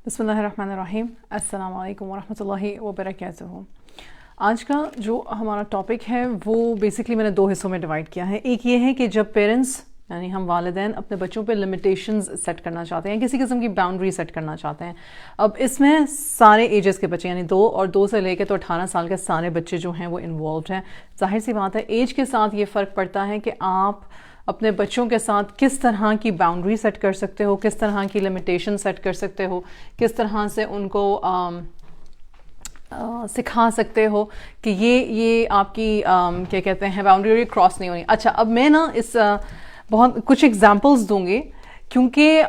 بسم اللہ الرحمن الرحیم. السلام علیکم ورحمۃ اللہ وبرکاتہ. آج کا جو ہمارا ٹاپک ہے وہ بیسکلی میں نے دو حصوں میں ڈیوائڈ کیا ہے. ایک یہ ہے کہ جب پیرنٹس یعنی ہم والدین اپنے بچوں پہ لمیٹیشنز سیٹ کرنا چاہتے ہیں, کسی قسم کی باؤنڈری سیٹ کرنا چاہتے ہیں. اب اس میں سارے ایجز کے بچے یعنی 2 اور 2 سے لے کے تو 18 سال کے سارے بچے جو ہیں وہ انوالوڈ ہیں. ظاہر سی بات ہے ایج کے ساتھ یہ فرق پڑتا ہے کہ آپ اپنے بچوں کے ساتھ کس طرح کی باؤنڈری سیٹ کر سکتے ہو, کس طرح کی لمیٹیشن سیٹ کر سکتے ہو, کس طرح سے ان کو سکھا سکتے ہو کہ یہ آپ کی کیا کہتے ہیں باؤنڈری کراس نہیں ہونی. اچھا, اب میں نا اس بہت کچھ ایگزامپلس دوں گی کیونکہ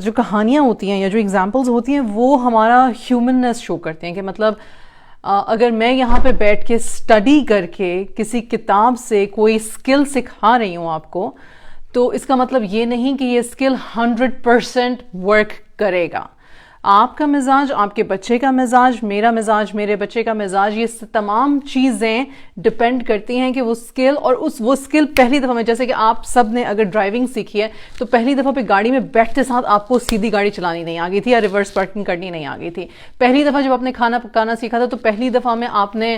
جو کہانیاں ہوتی ہیں یا جو ایگزامپلس ہوتی ہیں وہ ہمارا ہیومننس شو کرتے ہیں کہ مطلب اگر میں یہاں پہ بیٹھ کے اسٹڈی کر کے کسی کتاب سے کوئی اسکل سکھا رہی ہوں آپ کو, تو اس کا مطلب یہ نہیں کہ یہ اسکل 100% ورک کرے گا. آپ کا مزاج, آپ کے بچے کا مزاج, میرا مزاج, میرے بچے کا مزاج, یہ تمام چیزیں ڈپینڈ کرتی ہیں کہ وہ اسکل اور وہ اسکل پہلی دفعہ میں, جیسے کہ آپ سب نے اگر ڈرائیونگ سیکھی ہے تو پہلی دفعہ پہ گاڑی میں بیٹھتے ساتھ آپ کو سیدھی گاڑی چلانی نہیں آ گئی تھی یا ریورس پارکنگ کرنی نہیں آ گئی تھی. پہلی دفعہ جب آپ نے کھانا پکانا سیکھا تھا تو پہلی دفعہ میں آپ نے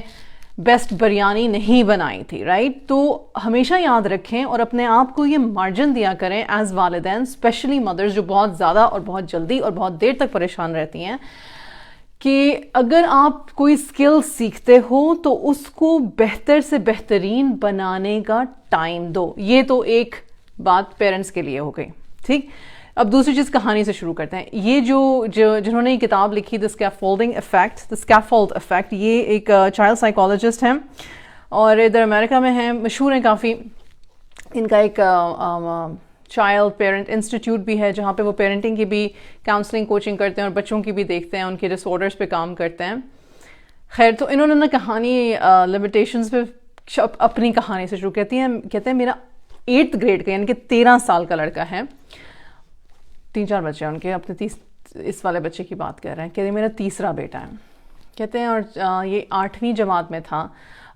بیسٹ بریانی نہیں بنائی تھی, رائٹ؟ تو ہمیشہ یاد رکھیں اور اپنے آپ کو یہ مارجن دیا کریں ایز والدین, اسپیشلی مدرز جو بہت زیادہ اور بہت جلدی اور بہت دیر تک پریشان رہتی ہیں, کہ اگر آپ کوئی اسکل سیکھتے ہو تو اس کو بہتر سے بہترین بنانے کا ٹائم دو. یہ تو ایک بات پیرنٹس کے لیے ہو گئی, ٹھیک. اب دوسری چیز کہانی سے شروع کرتے ہیں. یہ جنہوں نے یہ کتاب لکھی The Scaffold Effect, یہ ایک چائلڈ سائیکالوجسٹ ہیں اور ادھر امریکہ میں ہیں, مشہور ہیں کافی. ان کا ایک چائلڈ پیرنٹ انسٹیٹیوٹ بھی ہے جہاں پہ وہ پیرنٹنگ کی بھی کاؤنسلنگ کوچنگ کرتے ہیں اور بچوں کی بھی دیکھتے ہیں, ان کے ڈس آرڈرس پہ کام کرتے ہیں. خیر, تو انہوں نے نا کہانی لمیٹیشنز پہ اپنی کہانی سے شروع کہتے ہیں میرا 8th گریڈ کا یعنی کہ 13 سال کا لڑکا ہے, 3-4 بچے ہیں ان کے, اپنے اس والے بچے کی بات کر رہے ہیں, کہتے ہیں میرا تیسرا بیٹا ہے. کہتے ہیں اور یہ 8ویں جماعت میں تھا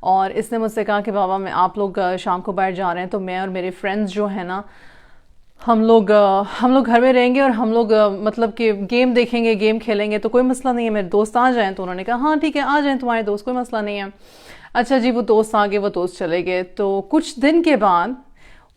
اور اس نے مجھ سے کہا کہ بابا آپ لوگ شام کو باہر جا رہے ہیں تو میں اور میرے فرینڈز جو ہیں نا ہم لوگ گھر میں رہیں گے اور ہم لوگ مطلب کہ گیم دیکھیں گے, گیم کھیلیں گے, تو کوئی مسئلہ نہیں ہے, میرے دوست آ جائیں. تو انہوں نے کہا ہاں ٹھیک ہے آ جائیں تمہارے دوست, کوئی مسئلہ نہیں ہے. اچھا جی, وہ دوست آ گئے, وہ دوست چلے گئے. تو کچھ دن کے بعد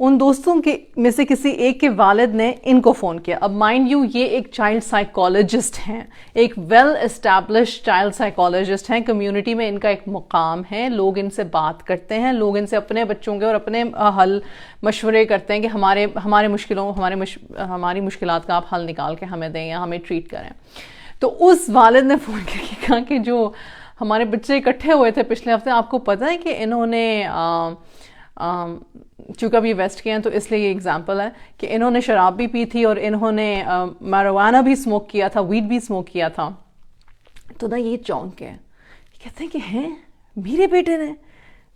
ان دوستوں کے میں سے کسی ایک کے والد نے ان کو فون کیا. اب مائنڈ یو یہ ایک چائلڈ سائیکالوجسٹ ہیں, ایک ویل اسٹیبلشڈ چائلڈ سائیکالوجسٹ ہیں, کمیونٹی میں ان کا ایک مقام ہے, لوگ ان سے بات کرتے ہیں, لوگ ان سے اپنے بچوں کے اور اپنے حل مشورے کرتے ہیں کہ ہماری مشکلات کا آپ حل نکال کے ہمیں دیں یا ہمیں ٹریٹ کریں. تو اس والد نے فون کر کے کہا کہ جو ہمارے بچے اکٹھے ہوئے تھے پچھلے ہفتے, آپ کو پتہ ہے کہ انہوں نے چونکہ اب یہ ویسٹ کے ہیں تو اس لیے یہ اگزامپل ہے کہ انہوں نے شراب بھی پی تھی اور انہوں نے میرووانا بھی اسموک کیا تھا, ویڈ بھی اسموک کیا تھا. تو نا یہ چونک ہے, کہتے ہیں کہ ہیں میرے بیٹے نے,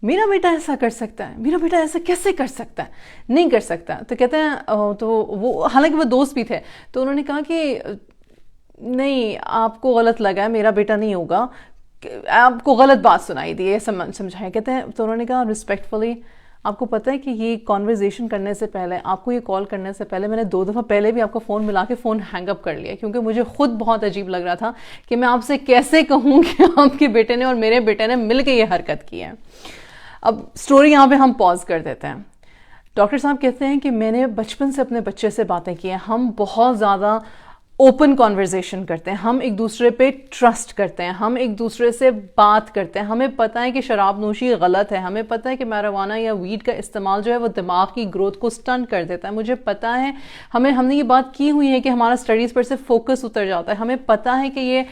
میرا بیٹا ایسا کر سکتا ہے, میرا بیٹا ایسا کیسے کر سکتا ہے, نہیں کر سکتا. تو کہتے ہیں تو وہ حالانکہ وہ دوست بھی تھے, تو انہوں نے کہا کہ نہیں آپ کو غلط لگا ہے, میرا بیٹا نہیں ہوگا, آپ کو غلط بات سنائی دی ہے, سمجھائے. کہتے ہیں تو انہوں نے کہا ریسپیکٹفلی, آپ کو پتہ ہے کہ یہ کانورزیشن کرنے سے پہلے, آپ کو یہ کال کرنے سے پہلے میں نے 2 دفعہ پہلے بھی آپ کو فون ملا کے فون ہینگ اپ کر لیا, کیونکہ مجھے خود بہت عجیب لگ رہا تھا کہ میں آپ سے کیسے کہوں کہ آپ کے بیٹے نے اور میرے بیٹے نے مل کے یہ حرکت کی ہے. اب سٹوری یہاں پہ ہم پاز کر دیتے ہیں. ڈاکٹر صاحب کہتے ہیں کہ میں نے بچپن سے اپنے بچے سے باتیں کی ہیں, ہم بہت زیادہ اوپن کانورزیشن کرتے ہیں, ہم ایک دوسرے پہ ٹرسٹ کرتے ہیں, ہم ایک دوسرے سے بات کرتے ہیں. ہمیں پتہ ہے کہ شراب نوشی غلط ہے, ہمیں پتہ ہے کہ میرووانا یا ویڈ کا استعمال جو ہے وہ دماغ کی گروتھ کو سٹنٹ کر دیتا ہے. مجھے پتہ ہے, ہم نے یہ بات کی ہوئی ہے کہ ہمارا اسٹڈیز پر سے فوکس اتر جاتا ہے. ہمیں پتہ ہے کہ یہ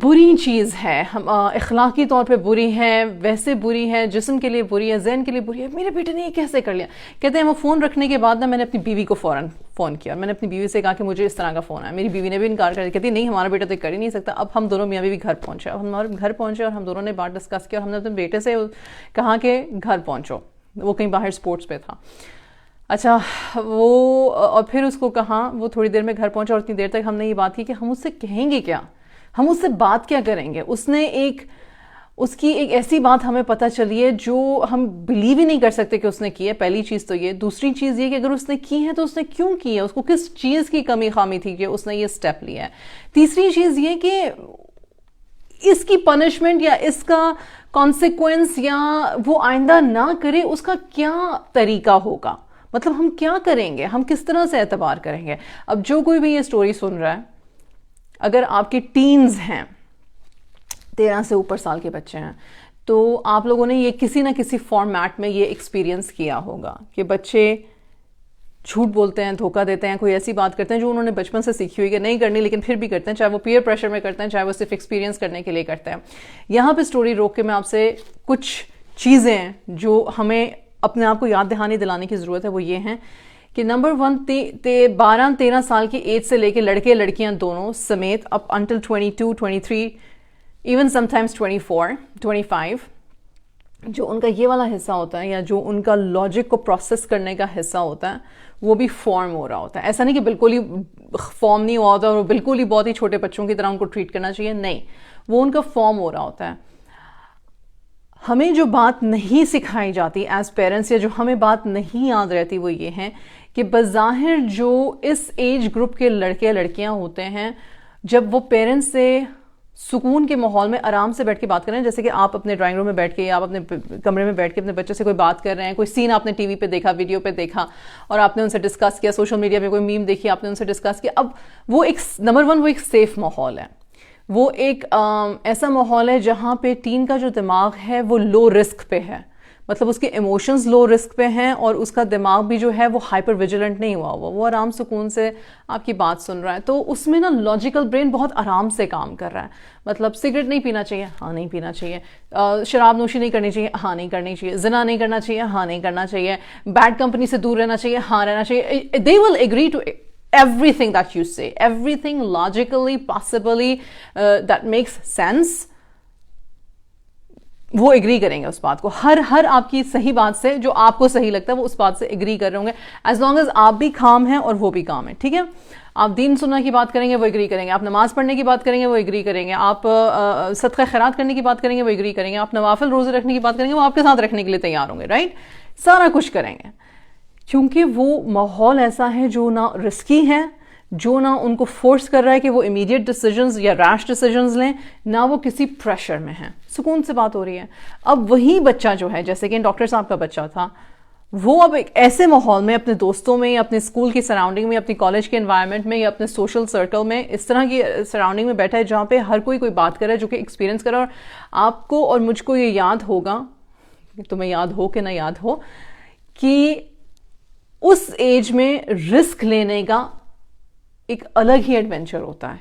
بری چیز ہے, اخلاقی طور پہ بری ہے, ویسے بری ہے, جسم کے لیے بری ہے, ذہن کے لیے بری ہے. میرے بیٹے نے یہ کیسے کر لیا؟ کہتے ہیں وہ فون رکھنے کے بعد نا میں نے اپنی بیوی کو فوراً فون کیا, میں نے اپنی بیوی سے کہا کہ مجھے اس طرح کا فون ہے. میری بیوی نے بھی انکار کر دیا, کہتی نہیں ہمارا بیٹا تو کر ہی نہیں سکتا. اب ہم دونوں میاں بیوی گھر پہنچے, اب ہمارے گھر پہنچے اور ہم دونوں نے بات ڈسکس کیا اور ہم نے اپنے بیٹے سے کہا کہ گھر پہنچو, وہ کہیں باہر سپورٹس پہ تھا. اچھا وہ اور پھر اس کو کہا, وہ تھوڑی دیر میں گھر پہنچا اور اتنی دیر تک ہم نے یہ بات کی کہ ہم اس سے کہیں گے کیا, ہم اس سے بات کیا کریں گے. اس نے ایک اس کی ایک ایسی بات ہمیں پتہ چلی ہے جو ہم بلیو ہی نہیں کر سکتے کہ اس نے کی ہے. پہلی چیز تو یہ. دوسری چیز یہ کہ اگر اس نے کی ہے تو اس نے کیوں کی ہے, اس کو کس چیز کی کمی خامی تھی کہ اس نے یہ سٹیپ لیا ہے. تیسری چیز یہ کہ اس کی پنشمنٹ یا اس کا کانسیکوینس یا وہ آئندہ نہ کرے, اس کا کیا طریقہ ہوگا, مطلب ہم کیا کریں گے, ہم کس طرح سے اعتبار کریں گے. اب جو کوئی بھی یہ سٹوری سن رہا ہے, اگر آپ کے ٹینز ہیں, 13 سے اوپر سال کے بچے ہیں, تو آپ لوگوں نے یہ کسی نہ کسی فارمیٹ میں یہ ایکسپیرینس کیا ہوگا کہ بچے جھوٹ بولتے ہیں, دھوکہ دیتے ہیں, کوئی ایسی بات کرتے ہیں جو انہوں نے بچپن سے سیکھی ہوئی کہ نہیں کرنی لیکن پھر بھی کرتے ہیں, چاہے وہ پیئر پریشر میں کرتے ہیں, چاہے وہ صرف ایکسپیرینس کرنے کے لیے کرتے ہیں. یہاں پہ سٹوری روک کے میں آپ سے کچھ چیزیں جو ہمیں اپنے آپ کو یاد دلانے کی ضرورت ہے وہ یہ ہیں کہ نمبر 1 12-13 سال کی ایج سے لے کے لڑکے لڑکیاں دونوں سمیت up until 22, 23, even some times 24, 25, جو ان کا یہ والا حصہ ہوتا ہے یا جو ان کا لاجک کو پروسیس کرنے کا حصہ ہوتا ہے وہ بھی فارم ہو رہا ہوتا ہے. ایسا نہیں کہ بالکل ہی فارم نہیں ہوا ہوتا اور بالکل ہی بہت ہی چھوٹے بچوں کی طرح ان کو ٹریٹ کرنا چاہیے, نہیں, وہ ان کا فارم ہو رہا ہوتا ہے. ہمیں جو بات نہیں سکھائی جاتی ایز پیرنٹس یا جو ہمیں بات نہیں یاد رہتی وہ یہ ہے کہ بظاہر جو اس ایج گروپ کے لڑکے لڑکیاں ہوتے ہیں, جب وہ پیرنٹس سے سکون کے ماحول میں آرام سے بیٹھ کے بات کر رہے ہیں, جیسے کہ آپ اپنے ڈرائنگ روم میں بیٹھ کے یا آپ اپنے کمرے میں بیٹھ کے اپنے بچے سے کوئی بات کر رہے ہیں, کوئی سین آپ نے ٹی وی پہ دیکھا, ویڈیو پہ دیکھا اور آپ نے ان سے ڈسکس کیا, سوشل میڈیا پہ کوئی میم دیکھی آپ نے ان سے ڈسکس کیا. اب وہ ایک نمبر 1 وہ ایک سیف ماحول ہے, وہ ایک ایسا ماحول ہے جہاں پہ ٹین کا جو دماغ ہے وہ لو رسک پہ ہے, مطلب اس کے ایموشنز لو رسک پہ ہیں اور اس کا دماغ بھی جو ہے وہ ہائپر ویجیلنٹ نہیں ہوا ہوا, وہ آرام سکون سے آپ کی بات سن رہا ہے. تو اس میں نا لاجیکل برین بہت آرام سے کام کر رہا ہے. مطلب سگریٹ نہیں پینا چاہیے, ہاں نہیں پینا چاہیے, شراب نوشی نہیں کرنی چاہیے, ہاں نہیں کرنی چاہیے, زنا نہیں کرنا چاہیے, ہاں نہیں کرنا چاہیے, بیڈ کمپنی سے دور رہنا چاہیے, ہاں رہنا چاہیے. They will agree to everything that you say, everything logically, possibly that makes sense. وہ ایگری کریں گے اس بات کو, ہر آپ کی صحیح بات سے جو آپ کو صحیح لگتا ہے وہ اس بات سے ایگری کر رہے ہوں گے, ایز لانگ ایز آپ بھی کام ہیں اور وہ بھی کام ہے. ٹھیک ہے, آپ دین سننا کی بات کریں گے وہ ایگری کریں گے, آپ نماز پڑھنے کی بات کریں گے وہ ایگری کریں گے, آپ صدقہ خیرات کرنے کی بات کریں گے وہ ایگری کریں گے, آپ نوافل روزے رکھنے کی بات کریں گے وہ آپ کے ساتھ رکھنے کے لیے تیار ہوں گے. رائٹ, سارا کچھ کریں گے کیونکہ وہ ماحول ایسا ہے جو نہ رسکی ہے, جو نہ ان کو فورس کر رہا ہے کہ وہ امیڈیٹ ڈیسیجنز یا ریش ڈیسیجنز لیں, نہ وہ کسی پریشر میں ہیں, سکون سے بات ہو رہی ہے. اب وہی بچہ جو ہے, جیسے کہ ڈاکٹر صاحب کا بچہ تھا, وہ اب ایک ایسے ماحول میں اپنے دوستوں میں یا اپنے اسکول کی سراؤنڈنگ میں, اپنی کالج کے انوائرمنٹ میں یا اپنے سوشل سرکل میں اس طرح کی سراؤنڈنگ میں بیٹھا ہے جہاں پہ ہر کوئی بات کر رہا ہے جو کہ ایکسپیرینس کر رہا ہے. اور آپ کو اور مجھ کو یہ یاد ہوگا, تمہیں یاد ہو کہ نہ یاد ہو, کہ اس ایج میں رسک لینے کا ایک الگ ہی ایڈونچر ہوتا ہے.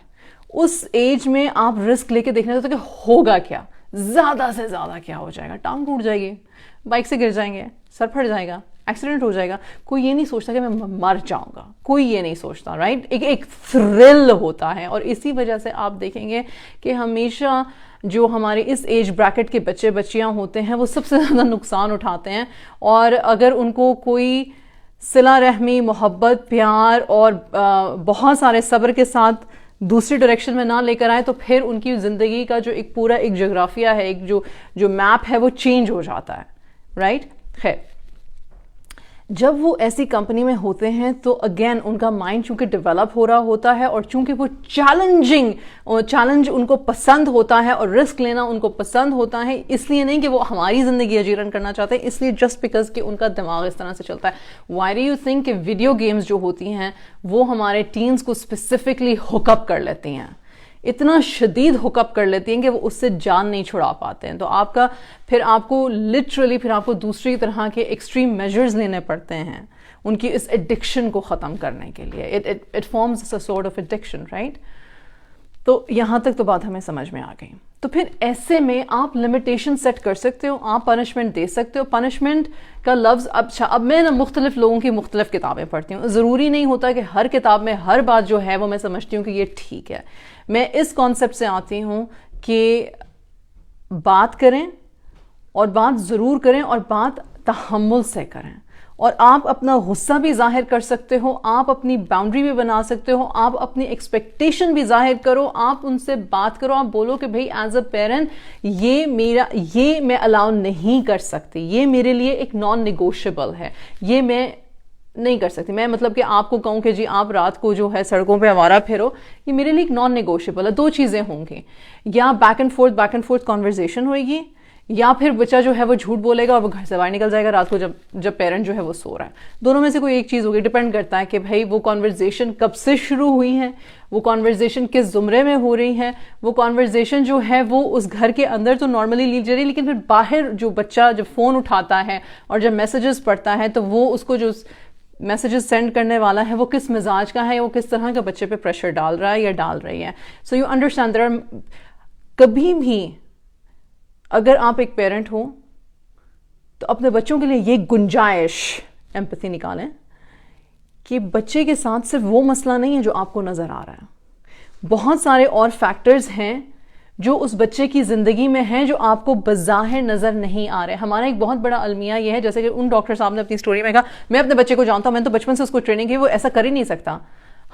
اس ایج میں آپ رسک لے کے دیکھنا چاہتے کہ ہوگا کیا, زیادہ سے زیادہ کیا ہو جائے گا, ٹانگ ٹوٹ جائے گی, بائک سے گر جائیں گے, سر پھٹ جائے گا, ایکسیڈنٹ ہو جائے گا. کوئی یہ نہیں سوچتا کہ میں مر جاؤں گا, کوئی یہ نہیں سوچتا. رائٹ, ایک تھرل ہوتا ہے. اور اسی وجہ سے آپ دیکھیں گے کہ ہمیشہ جو ہمارے اس ایج بریکٹ کے بچے بچیاں ہوتے ہیں وہ سب سے زیادہ نقصان اٹھاتے ہیں. اور اگر ان کو کوئی صلہ رحمی, محبت, پیار اور بہت سارے صبر کے ساتھ دوسری ڈائریکشن میں نہ لے کر آئے تو پھر ان کی زندگی کا جو ایک پورا ایک جغرافیہ ہے, ایک جو میپ ہے وہ چینج ہو جاتا ہے. رائٹ, خیر, جب وہ ایسی کمپنی میں ہوتے ہیں تو اگین ان کا مائنڈ چونکہ ڈیولپ ہو رہا ہوتا ہے اور چونکہ وہ چیلنج ان کو پسند ہوتا ہے اور رسک لینا ان کو پسند ہوتا ہے, اس لیے نہیں کہ وہ ہماری زندگی اجیرن کرنا چاہتے ہیں, اس لیے جسٹ بیکاز کہ ان کا دماغ اس طرح سے چلتا ہے. وائی ڈو یو تھنک کہ ویڈیو گیمز جو ہوتی ہیں وہ ہمارے ٹینز کو اسپیسیفکلی ہک اپ کر لیتی ہیں, اتنا شدید ہک اپ کر لیتی ہیں کہ وہ اس سے جان نہیں چھڑا پاتے ہیں. تو آپ کو لٹرلی پھر آپ کو دوسری طرح کے ایکسٹریم میجرز لینے پڑتے ہیں ان کی اس ایڈکشن کو ختم کرنے کے لیے. It forms a sort of addiction. Right, تو یہاں تک تو بات ہمیں سمجھ میں آ گئی. تو پھر ایسے میں آپ لمیٹیشن سیٹ کر سکتے ہو, آپ پنشمنٹ دے سکتے ہو. پنشمنٹ کا لفظ اب میں نا مختلف لوگوں کی مختلف کتابیں پڑھتی ہوں, ضروری نہیں ہوتا کہ ہر کتاب میں ہر بات جو ہے وہ میں سمجھتی ہوں کہ یہ ٹھیک ہے. میں اس کانسیپٹ سے آتی ہوں کہ بات کریں اور بات ضرور کریں اور بات تحمل سے کریں اور آپ اپنا غصہ بھی ظاہر کر سکتے ہو, آپ اپنی باؤنڈری بھی بنا سکتے ہو, آپ اپنی ایکسپیکٹیشن بھی ظاہر کرو, آپ ان سے بات کرو, آپ بولو کہ بھئی ایز اے پیرنٹ یہ میں الاؤ نہیں کر سکتی, یہ میرے لیے ایک نان نیگوشیبل ہے, یہ میں نہیں کر سکتی. میں مطلب کہ آپ کو کہوں کہ جی آپ رات کو جو ہے سڑکوں پہ آوارہ پھرو, یہ میرے لیے ایک نان نیگوشیبل ہے. دو چیزیں ہوں گی, یا بیک اینڈ فورتھ کانورزیشن ہوئے گی, یا پھر بچہ جو ہے وہ جھوٹ بولے گا اور وہ گھر سے باہر نکل جائے گا رات کو جب پیرنٹ جو ہے وہ سو رہا ہے. دونوں میں سے کوئی ایک چیز ہوگی. ڈپینڈ کرتا ہے کہ بھائی وہ کانورزیشن کب سے شروع ہوئی ہے, وہ کانورزیشن کس زمرے میں ہو رہی ہے, وہ کانورزیشن جو ہے وہ اس گھر کے اندر تو نارملی لی جا رہی, لیکن پھر باہر جو بچہ جب فون اٹھاتا ہے اور جب میسیجز پڑھتا ہے تو وہ اس کو جو میسیجز سینڈ کرنے والا ہے وہ کس مزاج کا ہے, وہ کس طرح کا بچے پہ پریشر ڈال رہا ہے یا ڈال رہی ہے. سو یو انڈرسٹینڈ کبھی بھی اگر آپ ایک پیرنٹ ہو تو اپنے بچوں کے لیے یہ گنجائش ایمپتھی نکالیں کہ بچے کے ساتھ صرف وہ مسئلہ نہیں ہے جو آپ کو نظر آ رہا ہے, بہت سارے اور فیکٹرز ہیں جو اس بچے کی زندگی میں ہیں جو آپ کو بظاہر نظر نہیں آ رہے. ہمارا ایک بہت بڑا المیہ یہ ہے, جیسے کہ ان ڈاکٹر صاحب نے اپنی سٹوری میں کہا میں اپنے بچے کو جانتا ہوں, میں نے تو بچپن سے اس کو ٹریننگ کی, وہ ایسا کر ہی نہیں سکتا.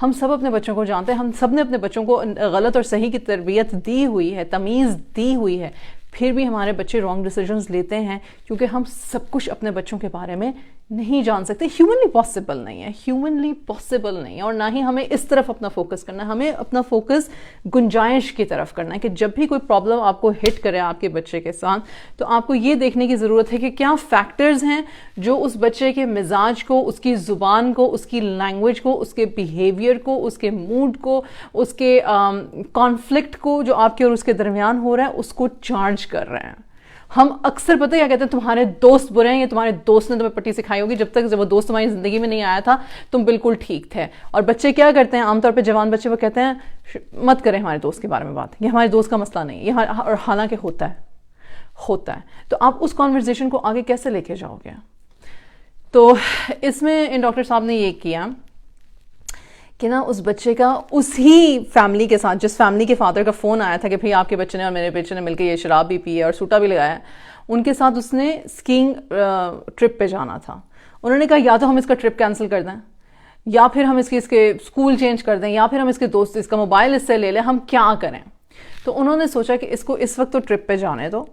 ہم سب اپنے بچوں کو جانتے ہیں, ہم سب نے اپنے بچوں کو غلط اور صحیح کی تربیت دی ہوئی ہے, تمیز دی ہوئی ہے, پھر بھی ہمارے بچے رانگ ڈیسیجنز لیتے ہیں کیونکہ ہم سب کچھ اپنے بچوں کے بارے میں نہیں جان سکتے. ہیومنلی پاسبل نہیں ہے, ہیومنلی پاسبل نہیں ہے. اور نہ ہی ہمیں اس طرف اپنا فوکس کرنا ہے, ہمیں اپنا فوکس گنجائش کی طرف کرنا ہے کہ جب بھی کوئی پرابلم آپ کو ہٹ کرے آپ کے بچے کے ساتھ تو آپ کو یہ دیکھنے کی ضرورت ہے کہ کیا فیکٹرز ہیں جو اس بچے کے مزاج کو, اس کی زبان کو, اس کی لینگویج کو, اس کے بیہیویئر کو, اس کے موڈ کو, اس کے کانفلکٹ کو جو آپ کے اور اس کے درمیان ہو رہا ہے اس کو چارج کر رہے ہیں. ہم اکثر پتہ کیا کہتے ہیں, تمہارے دوست برے ہیں, یا تمہارے دوست نے تمہیں پٹی سکھائی ہوگی, جب وہ دوست تمہاری زندگی میں نہیں آیا تھا تم بالکل ٹھیک تھے. اور بچے کیا کرتے ہیں عام طور پہ, جوان بچے وہ کہتے ہیں مت کریں ہمارے دوست کے بارے میں بات, یہ ہمارے دوست کا مسئلہ نہیں ہے, اور حالانکہ ہوتا ہے. تو آپ اس کانورزیشن کو آگے کیسے لے کے جاؤ گے؟ تو اس میں ان ڈاکٹر صاحب نے یہ کیا کہ نا اس بچے کا اسی فیملی کے ساتھ, جس فیملی کے فادر کا فون آیا تھا کہ بھئی آپ کے بچے نے اور میرے بچے نے مل کے یہ شراب بھی پی ہے اور سوٹا بھی لگایا ہے, ان کے ساتھ اس نے اسکینگ ٹرپ پہ جانا تھا. انہوں نے کہا یا تو ہم اس کا ٹرپ کینسل کر دیں, یا پھر ہم اس کے اسکول چینج کر دیں, یا پھر ہم اس کے دوست اس کا موبائل اس سے لے لیں, ہم کیا کریں؟ تو انہوں نے سوچا کہ اس کو اس وقت تو ٹرپ پہ جانے دو,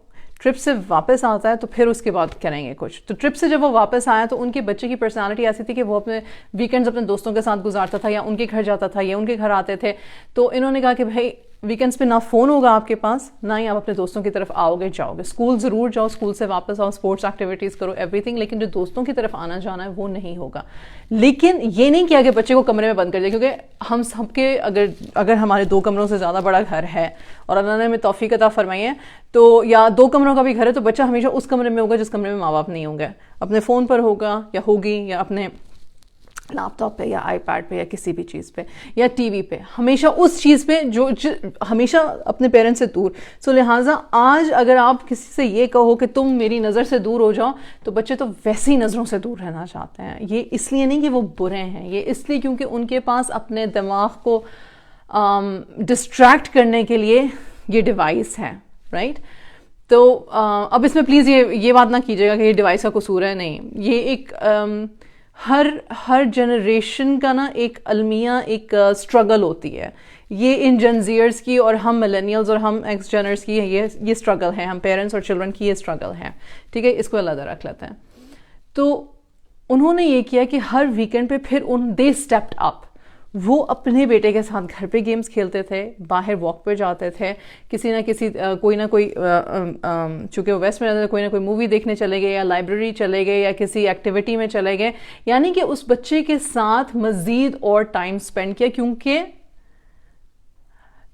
ٹرپ سے واپس آتا ہے تو پھر اس کے بعد کریں گے کچھ. تو ٹرپ سے جب وہ واپس آیا تو ان کے بچے کی پرسنالٹی ایسی تھی کہ وہ اپنے ویکینڈز اپنے دوستوں کے ساتھ گزارتا تھا, یا ان کے گھر جاتا تھا, یا ان کے گھر آتے تھے. تو انہوں نے کہا کہ بھائی ویکینڈز پہ نہ فون ہوگا آپ کے پاس, نہ ہی آپ اپنے دوستوں کی طرف آؤ گے جاؤ گے. اسکول ضرور جاؤ, اسکول سے واپس آؤ, اسپورٹس ایکٹیویٹیز کرو, ایوری تھنگ, لیکن جو دوستوں کی طرف آنا جانا ہے وہ نہیں ہوگا. لیکن یہ نہیں کیا کہ بچے کو کمرے میں بند کر دیا, کیونکہ ہم سب کے اگر ہمارے 2 کمروں سے زیادہ بڑا گھر ہے اور اللہ نے ہمیں توفیق عطا فرمائی ہے, تو یا 2 کمروں کا بھی گھر ہے, تو بچہ ہمیشہ اس کمرے میں ہوگا جس کمرے میں ماں باپ نہیں ہوں گے. اپنے فون پر ہوگا یا ہوگی, یا اپنے لیپ ٹاپ پہ, یا آئی پیڈ پہ, یا کسی بھی چیز پہ, یا ٹی وی پہ, ہمیشہ اس چیز پہ جو ہمیشہ اپنے پیرنٹس سے دور. سو لہٰذا آج اگر آپ کسی سے یہ کہو کہ تم میری نظر سے دور ہو جاؤ, تو بچے تو ویسی نظروں سے دور رہنا چاہتے ہیں. یہ اس لیے نہیں کہ وہ برے ہیں, یہ اس لیے کیونکہ ان کے پاس اپنے دماغ کو ڈسٹریکٹ کرنے کے لیے یہ ڈیوائس ہے, رائٹ. تو اب اس میں پلیز یہ بات نہ کیجیے گا کہ یہ ڈیوائس کا قصور ہے, نہیں. یہ ایک ہر جنریشن کا نا ایک المیہ, ایک اسٹرگل ہوتی ہے. یہ ان جنزیئرس کی اور ہم ملینیلز اور ہم ایکس جنرز کی یہ اسٹرگل ہے, ہم پیرنٹس اور چلڈرن کی یہ اسٹرگل ہے, ٹھیک ہے. اس کو علیحدہ رکھ لیتے ہیں. تو انہوں نے یہ کیا کہ ہر ویکینڈ پہ پھر دے اسٹیپڈ اپ. وہ اپنے بیٹے کے ساتھ گھر پہ گیمز کھیلتے تھے, باہر واک پہ جاتے تھے, کسی نہ کسی کوئی نہ کوئی, چونکہ وہ ویسٹ میں رہتے تھے, کوئی نہ کوئی مووی دیکھنے چلے گئے, یا لائبریری چلے گئے, یا کسی ایکٹیویٹی میں چلے گئے. یعنی کہ اس بچے کے ساتھ مزید اور ٹائم اسپینڈ کیا. کیونکہ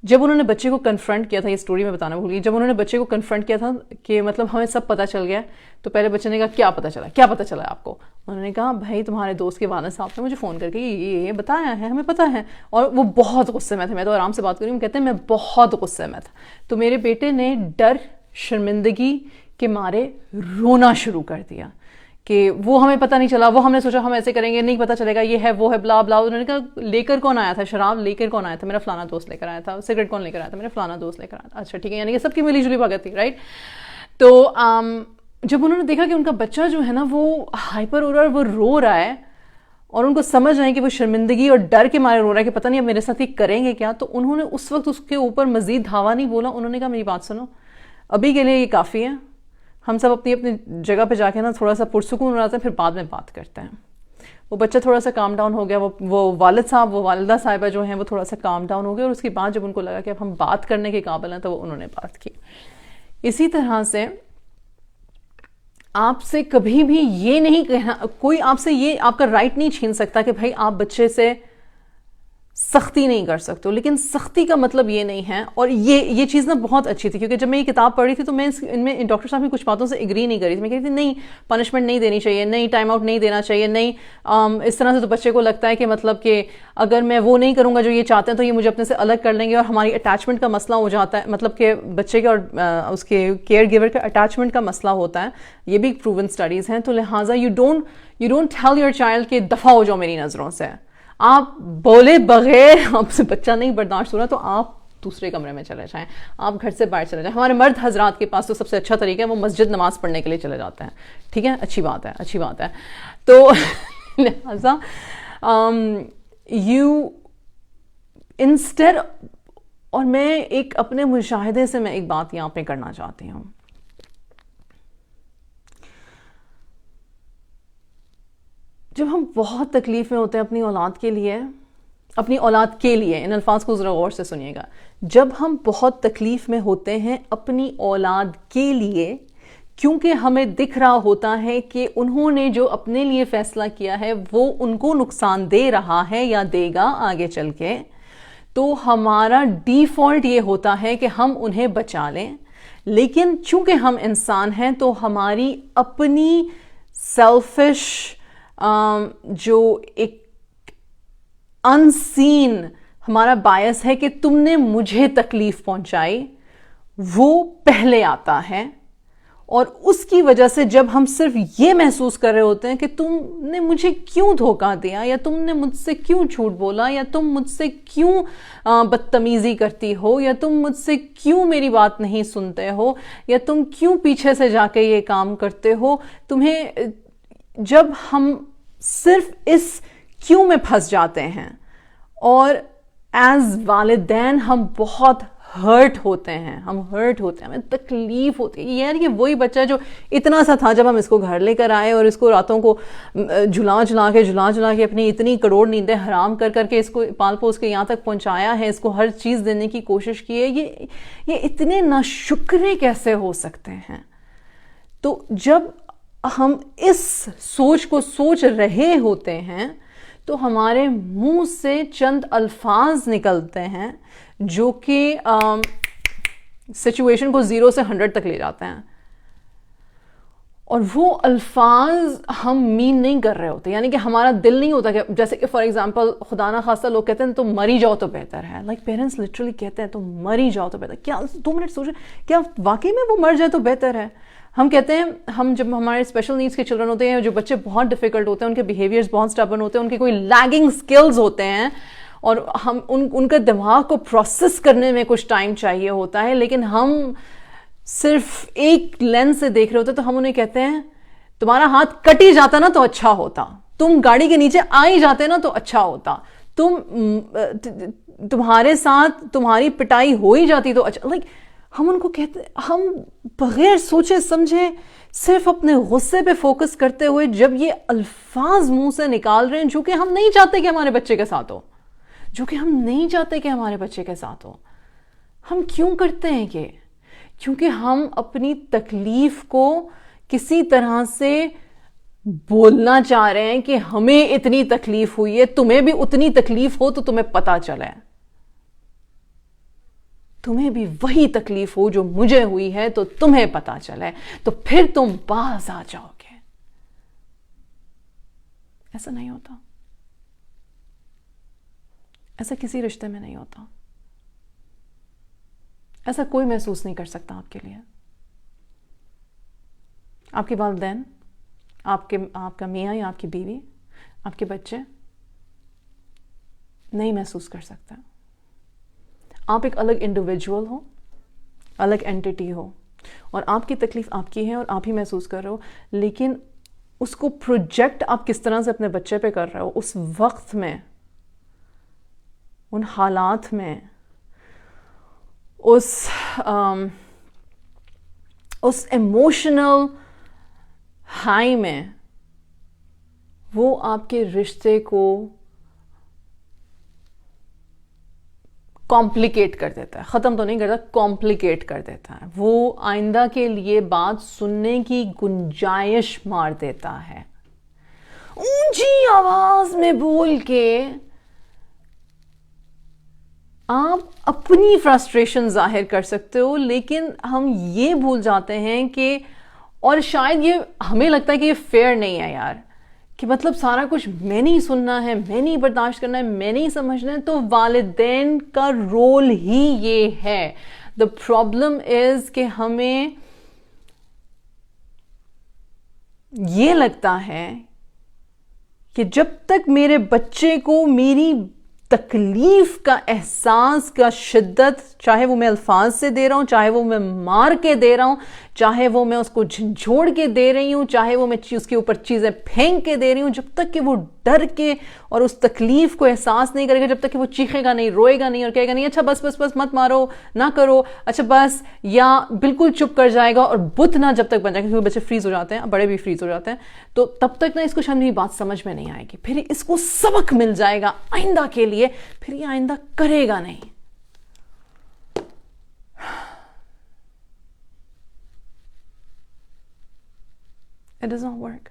جب انہوں نے بچے کو کنفرنٹ کیا تھا, یہ سٹوری میں بتانا بھول گئی, جب انہوں نے بچے کو کنفرنٹ کیا تھا کہ مطلب ہمیں سب پتہ چل گیا, تو پہلے بچے نے کہا کیا پتہ چلا آپ کو؟ انہوں نے کہا بھائی تمہارے دوست کے والد صاحب نے مجھے فون کر کے یہ بتایا ہے, ہمیں پتہ ہے. اور وہ بہت غصے میں تھے, میں تو آرام سے بات کر رہی ہوں, کہتے ہیں میں بہت غصے میں تھا. تو میرے بیٹے نے ڈر شرمندگی کے مارے رونا شروع کر دیا کہ وہ ہمیں پتہ نہیں چلا, وہ ہم نے سوچا ہم ایسے کریں گے, نہیں پتہ چلے گا, یہ ہے وہ ہے, بلا بلا. انہوں نے کہا لے کر کون آیا تھا شراب, لے کر کون آیا تھا؟ میرا فلانا دوست لے کر آیا تھا. سگریٹ کون لے کر آیا تھا؟ میرا فلانا دوست لے کر آیا تھا. اچھا ٹھیک ہے, یعنی کہ سب کی ملی جلی بھگت تھی, رائٹ. تو جب انہوں نے دیکھا کہ ان کا بچہ جو ہے نا وہ ہائپر ہو رہا ہے، وہ رو رہا ہے، اور ان کو سمجھ رہے ہیں کہ وہ شرمندگی اور ڈر کے مارے رو رہا ہے کہ پتہ نہیں اب میرے ساتھ یہ کریں گے کیا، تو انہوں نے اس وقت اس کے اوپر مزید دھاوا نہیں بولا. انہوں نے کہا میری بات سنو، ابھی کے لیے یہ کافی ہے، ہم سب اپنی اپنی جگہ پہ جا کے نا تھوڑا سا پرسکون ہو جاتے ہیں، پھر بعد میں بات کرتے ہیں. وہ بچہ تھوڑا سا کام ڈاؤن ہو گیا، وہ والد صاحب، وہ والدہ صاحبہ جو ہیں وہ تھوڑا سا کام ڈاؤن ہو گیا، اور اس کے بعد جب ان کو لگا کہ اب ہم بات کرنے کے قابل ہیں تو وہ انہوں نے بات کی. اسی طرح سے آپ سے کبھی بھی یہ نہیں کہنا، کوئی آپ سے یہ آپ کا رائٹ نہیں چھین سکتا کہ بھائی آپ بچے سے سختی نہیں کر سکتے، لیکن سختی کا مطلب یہ نہیں ہے. اور یہ چیز نا بہت اچھی تھی، کیونکہ جب میں یہ کتاب پڑھ رہی تھی تو میں ان میں ڈاکٹر صاحب کی کچھ باتوں سے ایگری نہیں کر رہی تھی. میں کہہ رہی تھی نہیں پنشمنٹ نہیں دینی چاہیے، نہیں ٹائم آؤٹ نہیں دینا چاہیے، نہیں اس طرح سے تو بچے کو لگتا ہے کہ مطلب کہ اگر میں وہ نہیں کروں گا جو یہ چاہتے ہیں تو یہ مجھے اپنے سے الگ کر لیں گے، اور ہماری اٹیچمنٹ کا مسئلہ ہو جاتا ہے، مطلب کہ بچے کے اور اس کے کیئر گیور کا اٹیچمنٹ کا مسئلہ ہوتا ہے. یہ بھی پروون اسٹڈیز ہیں. تو لہٰذا you don't tell your child کہ دفع ہو جاؤ میری نظروں سے. آپ بولے بغیر آپ سے بچہ نہیں برداشت ہو رہا تو آپ دوسرے کمرے میں چلے جائیں، آپ گھر سے باہر چلے جائیں. ہمارے مرد حضرات کے پاس تو سب سے اچھا طریقہ ہے وہ مسجد نماز پڑھنے کے لیے چلے جاتے ہیں. ٹھیک ہے، اچھی بات ہے، اچھی بات ہے. تو لہٰذا یو انسٹیڈ، اور میں ایک اپنے مشاہدے سے میں ایک بات یہاں پہ کرنا چاہتی ہوں. جب ہم بہت تکلیف میں ہوتے ہیں اپنی اولاد کے لیے، ان الفاظ کو ذرا غور سے سنیے گا، جب ہم بہت تکلیف میں ہوتے ہیں اپنی اولاد کے لیے، کیونکہ ہمیں دکھ رہا ہوتا ہے کہ انہوں نے جو اپنے لیے فیصلہ کیا ہے وہ ان کو نقصان دے رہا ہے یا دے گا آگے چل کے، تو ہمارا ڈیفالٹ یہ ہوتا ہے کہ ہم انہیں بچا لیں. لیکن چونکہ ہم انسان ہیں تو ہماری اپنی سیلفش جو ایک ان سین ہمارا باعث ہے کہ تم نے مجھے تکلیف پہنچائی، وہ پہلے آتا ہے. اور اس کی وجہ سے جب ہم صرف یہ محسوس کر رہے ہوتے ہیں کہ تم نے مجھے کیوں دھوکہ دیا، یا تم نے مجھ سے کیوں جھوٹ بولا، یا تم مجھ سے کیوں بدتمیزی کرتی ہو، یا تم مجھ سے کیوں میری بات نہیں سنتے ہو، یا تم کیوں پیچھے سے جا کے یہ کام کرتے ہو، جب ہم صرف اس کیوں میں پھنس جاتے ہیں، اور ایز والدین ہم بہت ہرٹ ہوتے ہیں، ہمیں تکلیف ہوتی ہے. یار یہ وہی بچہ جو اتنا سا تھا جب ہم اس کو گھر لے کر آئے، اور اس کو راتوں کو جھلا کے اپنی اتنی کروڑ نیندیں حرام کر کے اس کو پال پوس کے یہاں تک پہنچایا ہے، اس کو ہر چیز دینے کی کوشش کی ہے. یہ اتنے ناشکرے کیسے ہو سکتے ہیں؟ تو جب ہم اس سوچ کو سوچ رہے ہوتے ہیں تو ہمارے منہ سے چند الفاظ نکلتے ہیں جو کہ سچویشن کو 0 سے 100 تک لے جاتے ہیں، اور وہ الفاظ ہم مین نہیں کر رہے ہوتے. یعنی کہ ہمارا دل نہیں ہوتا کہ جیسے کہ فار ایگزامپل خدا نہ خواستہ لوگ کہتے ہیں تم مر ہی جاؤ تو بہتر ہے. لائک پیرنٹس لٹرلی کہتے ہیں تم مر ہی جاؤ تو بہتر. کیا 2 منٹ سوچیں، کیا واقعی میں وہ مر جائے تو بہتر ہے؟ ہم کہتے ہیں، ہم جب ہمارے اسپیشل نیڈس کے چلڈرن ہوتے ہیں، جو بچے بہت ڈیفیکلٹ ہوتے ہیں، ان کے بیہیویئرز بہت اسٹبرن ہوتے ہیں، ان کے کوئی لیگنگ سکلز ہوتے ہیں، اور ہم ان کا دماغ کو پروسیس کرنے میں کچھ ٹائم چاہیے ہوتا ہے، لیکن ہم صرف ایک لینس سے دیکھ رہے ہوتے ہیں. تو ہم انہیں کہتے ہیں تمہارا ہاتھ کٹ ہی جاتا نا تو اچھا ہوتا، تم گاڑی کے نیچے آ ہی جاتے نا تو اچھا ہوتا، تمہارے ساتھ تمہاری پٹائی ہو ہی جاتی تو اچھا. لائک ہم ان کو کہتے، ہم بغیر سوچے سمجھے صرف اپنے غصے پہ فوکس کرتے ہوئے جب یہ الفاظ منہ سے نکال رہے ہیں جو کہ ہم نہیں چاہتے کہ ہمارے بچے کے ساتھ ہو، ہم کیوں کرتے ہیں کہ کیونکہ ہم اپنی تکلیف کو کسی طرح سے بولنا چاہ رہے ہیں کہ ہمیں اتنی تکلیف ہوئی ہے، تمہیں بھی اتنی تکلیف ہو تو تمہیں پتا چلے، تمہیں بھی وہی تکلیف ہو جو مجھے ہوئی ہے تو تمہیں پتا چلے، تو پھر تم باز آ جاؤ گے. ایسا نہیں ہوتا، ایسا کسی رشتے میں نہیں ہوتا، ایسا کوئی محسوس نہیں کر سکتا آپ کے لیے. آپ کے والدین، آپ کا میاں یا آپ کی بیوی، آپ کے بچے نہیں محسوس کر سکتا. آپ ایک الگ انڈیویجول ہو، الگ اینٹیٹی ہو. اور آپ کی تکلیف آپ کی ہے اور آپ ہی محسوس کر رہے ہو, لیکن اس کو پروجیکٹ آپ کس طرح سے اپنے بچے پہ کر رہے ہو, اس وقت میں, ان حالات میں, اس ایموشنل ہائی میں, وہ آپ کے رشتے کو کمپلیکیٹ کر دیتا ہے. ختم تو نہیں کرتا, کمپلیکیٹ کر دیتا ہے. وہ آئندہ کے لیے بات سننے کی گنجائش مار دیتا ہے. اونچی آواز میں بول کے آپ اپنی فرسٹریشن ظاہر کر سکتے ہو, لیکن ہم یہ بھول جاتے ہیں کہ, اور شاید یہ ہمیں لگتا ہے کہ یہ فیئر نہیں ہے یار, کہ مطلب سارا کچھ میں نہیں سننا ہے, میں نہیں برداشت کرنا ہے, میں نہیں سمجھنا ہے. تو والدین کا رول ہی یہ ہے. دا پرابلم از کہ ہمیں یہ لگتا ہے کہ جب تک میرے بچے کو میری تکلیف کا احساس کا شدت, چاہے وہ میں الفاظ سے دے رہا ہوں, چاہے وہ میں مار کے دے رہا ہوں, چاہے وہ میں اس کو جھنجھوڑ کے دے رہی ہوں, چاہے وہ میں اس کے اوپر چیزیں پھینک کے دے رہی ہوں, جب تک کہ وہ ڈر کے اور اس تکلیف کو احساس نہیں کرے گا, جب تک کہ وہ چیخے گا نہیں, روئے گا نہیں اور کہے گا نہیں اچھا بس بس بس مت مارو, نہ کرو, اچھا بس, یا بالکل چپ کر جائے گا اور بت نہ جب تک بن جائے گا, کیونکہ بچے فریز ہو جاتے ہیں, بڑے بھی فریز ہو جاتے ہیں, تو تب تک نہ اس کو شاید میری بات سمجھ میں نہیں آئے گی. پھر اس کو سبق مل جائے گا آئندہ کے لیے, پھر یہ آئندہ کرے گا نہیں. It does not work.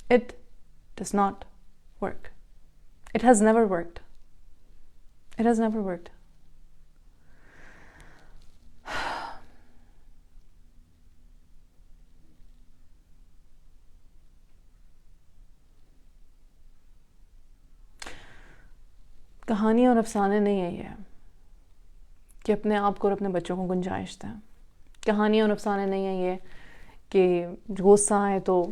It does not work. It has never worked. It has never worked. کہانی اور افسانے نہیں ہے یہ کہ اپنے آپ کو اور اپنے بچوں کو گنجائش دیں. کہانی اور افسانے نہیں ہے یہ کہ غصہ آئے تو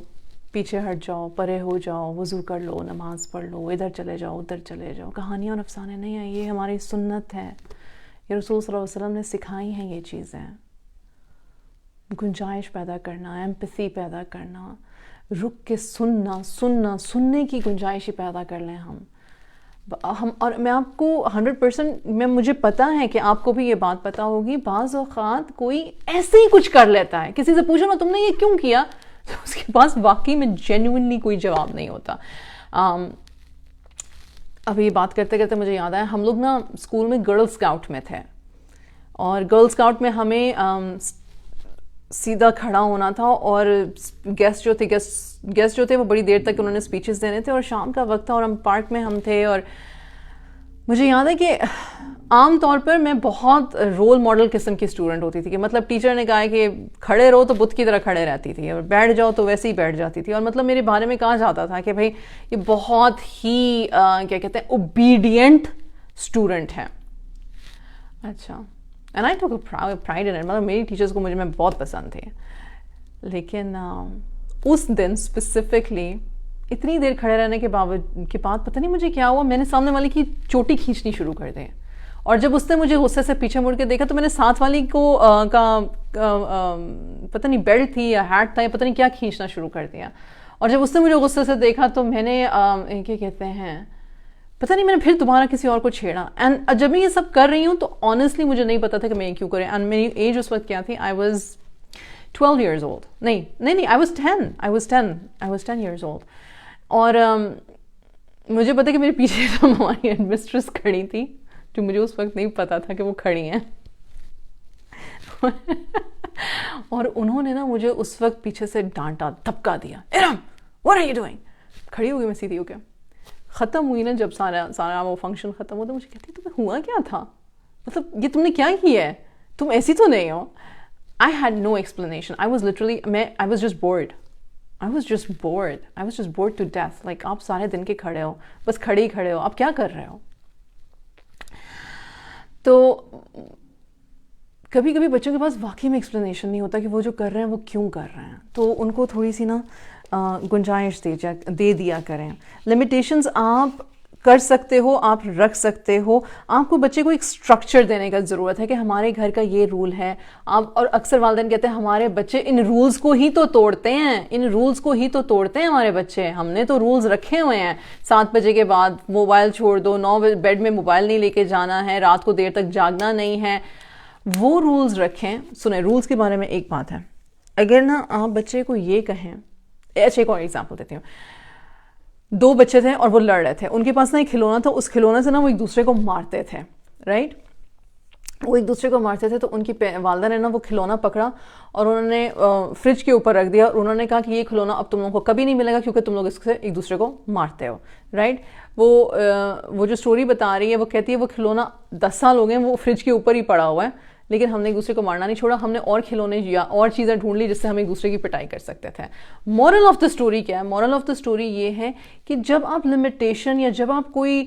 پیچھے ہٹ جاؤ, پرے ہو جاؤ, وضو کر لو, نماز پڑھ لو, ادھر چلے جاؤ, ادھر چلے جاؤ. کہانی اور افسانے نہیں ہیں, یہ ہماری سنت ہے. یہ رسول صلی اللہ علیہ وسلم نے سکھائی ہیں یہ چیزیں. گنجائش پیدا کرنا, ایمپیتھی پیدا کرنا, رک کے سننے کی گنجائش ہی پیدا کر لیں ہم. اور میں آپ کو 100% مجھے پتا ہے کہ آپ کو بھی یہ بات پتا ہوگی, بعض اوقات کوئی ایسے ہی کچھ کر لیتا ہے, کسی سے پوچھو نا تم نے یہ کیوں کیا, تو اس کے پاس واقعی میں جینوئنلی کوئی جواب نہیں ہوتا. اب یہ بات کرتے کرتے مجھے یاد آیا, ہم لوگ نا اسکول میں گرل اسکاؤٹ میں تھے, اور گرل اسکاؤٹ میں ہمیں سیدھا کھڑا ہونا تھا, اور گیسٹ جو تھے وہ بڑی دیر تک انہوں نے اسپیچز دینے تھے, اور شام کا وقت تھا اور ہم پارک میں ہم تھے. اور مجھے یاد ہے کہ عام طور پر میں بہت رول ماڈل قسم کی اسٹوڈنٹ ہوتی تھی, کہ مطلب ٹیچر نے کہا کہ کھڑے رہو تو بت کی طرح کھڑے رہتی تھی, اور بیٹھ جاؤ تو ویسے ہی بیٹھ جاتی تھی. اور مطلب میرے بارے میں کہا جاتا تھا کہ بھائی یہ بہت ہی کیا کہتے ہیں اوبیڈینٹ اسٹوڈنٹ ہے. اچھا, اینڈ آئی ٹوک پرائڈ ان اٹ, مطلب میری ٹیچرس کو میں بہت پسند تھے. لیکن اس دن اسپیسیفکلی اتنی دیر کھڑے رہنے کے بعد پتہ نہیں مجھے کیا ہوا, میں نے سامنے والی کی چوٹی کھینچنی شروع کر دی, اور جب اس نے مجھے غصے سے پیچھے مڑ کے دیکھا تو میں نے ساتھ والی کو پتہ نہیں بیلٹ تھی یا ہیٹ تھا یا پتہ نہیں کیا کھینچنا شروع کر دیا. اور جب اس نے مجھے غصے سے دیکھا تو میں نے کیا کہتے ہیں پتہ نہیں, میں نے پھر دوبارہ کسی اور کو چھیڑا. اینڈ جب میں یہ سب کر رہی ہوں تو آنیسٹلی مجھے نہیں پتا تھا کہ میں یہ کیوں کریں. اینڈ میری ایج اس وقت کیا تھی, آئی واز 12 years old. نہیں I was 10 years old. اور مجھے پتا کہ میرے پیچھے تو ہماری ہیڈ مسٹریس کھڑی تھی, جو مجھے اس وقت نہیں پتا تھا کہ وہ کھڑی ہیں. اور انہوں نے نا مجھے اس وقت پیچھے سے ڈانٹا, دھپکا دیا, Iram what are you doing. کھڑی ہو گئی میں سیدھی ہو کے. ختم ہوئی نا جب سارا وہ فنکشن ختم ہوا, تو مجھے کہتی تمہیں ہوا کیا تھا, مطلب یہ تم نے کیا کیا ہے, تم ایسی تو نہیں ہو. I had no explanation. I was just bored. I was just bored to death. Like آپ سارے دن کے کھڑے ہو, بس کھڑے ہی کھڑے ہو, آپ کیا کر رہے ہو. تو کبھی کبھی بچوں کے پاس واقعی میں ایکسپلینیشن نہیں ہوتا کہ وہ جو کر رہے ہیں وہ کیوں کر رہے ہیں, تو ان کو تھوڑی سی نا گنجائش دے دیا کریں. لمیٹیشنز آپ کر سکتے ہو آپ رکھ سکتے ہو. آپ کو بچے کو ایک اسٹرکچر دینے کا ضرورت ہے کہ ہمارے گھر کا یہ رول ہے. آپ اور اکثر والدین کہتے ہیں ہمارے بچے ان رولز کو ہی تو توڑتے ہیں, ان رولز کو ہی تو توڑتے ہیں ہمارے بچے, ہم نے تو رولز رکھے ہوئے ہیں 7 بجے کے بعد موبائل چھوڑ دو, 9 بجے بیڈ میں موبائل نہیں لے کے جانا ہے, رات کو دیر تک جاگنا نہیں ہے. وہ رولز رکھیں. سنیں رولز کے بارے میں ایک بات ہے, اگر نا آپ بچے کو یہ کہیں, اچھا ایک اور ایگزامپل دیتی ہوں. 2 بچے تھے اور وہ لڑ رہے تھے, ان کے پاس نا ایک کھلونا تھا, اس کھلونے سے نا وہ ایک دوسرے کو مارتے تھے, رائٹ, وہ ایک دوسرے کو مارتے تھے. تو ان کی والدہ نے نا وہ کھلونا پکڑا اور انہوں نے فریج کے اوپر رکھ دیا, اور انہوں نے کہا کہ یہ کھلونا اب تم لوگوں کو کبھی نہیں ملے گا کیونکہ تم لوگ اس سے ایک دوسرے کو مارتے ہو, رائٹ. وہ جو سٹوری بتا رہی ہے وہ کہتی ہے وہ کھلونا 10 سال ہو گئے وہ فریج کے اوپر ہی پڑا ہوا ہے, لیکن ہم نے ایک دوسرے کو مارنا نہیں چھوڑا, ہم نے اور کھلونے یا اور چیزیں ڈھونڈ لی جس سے ہم ایک دوسرے کی پٹائی کر سکتے تھے. مورل آف دا اسٹوری کیا ہے؟ مورل آف دا اسٹوری یہ ہے کہ جب آپ لمیٹیشن یا جب آپ کوئی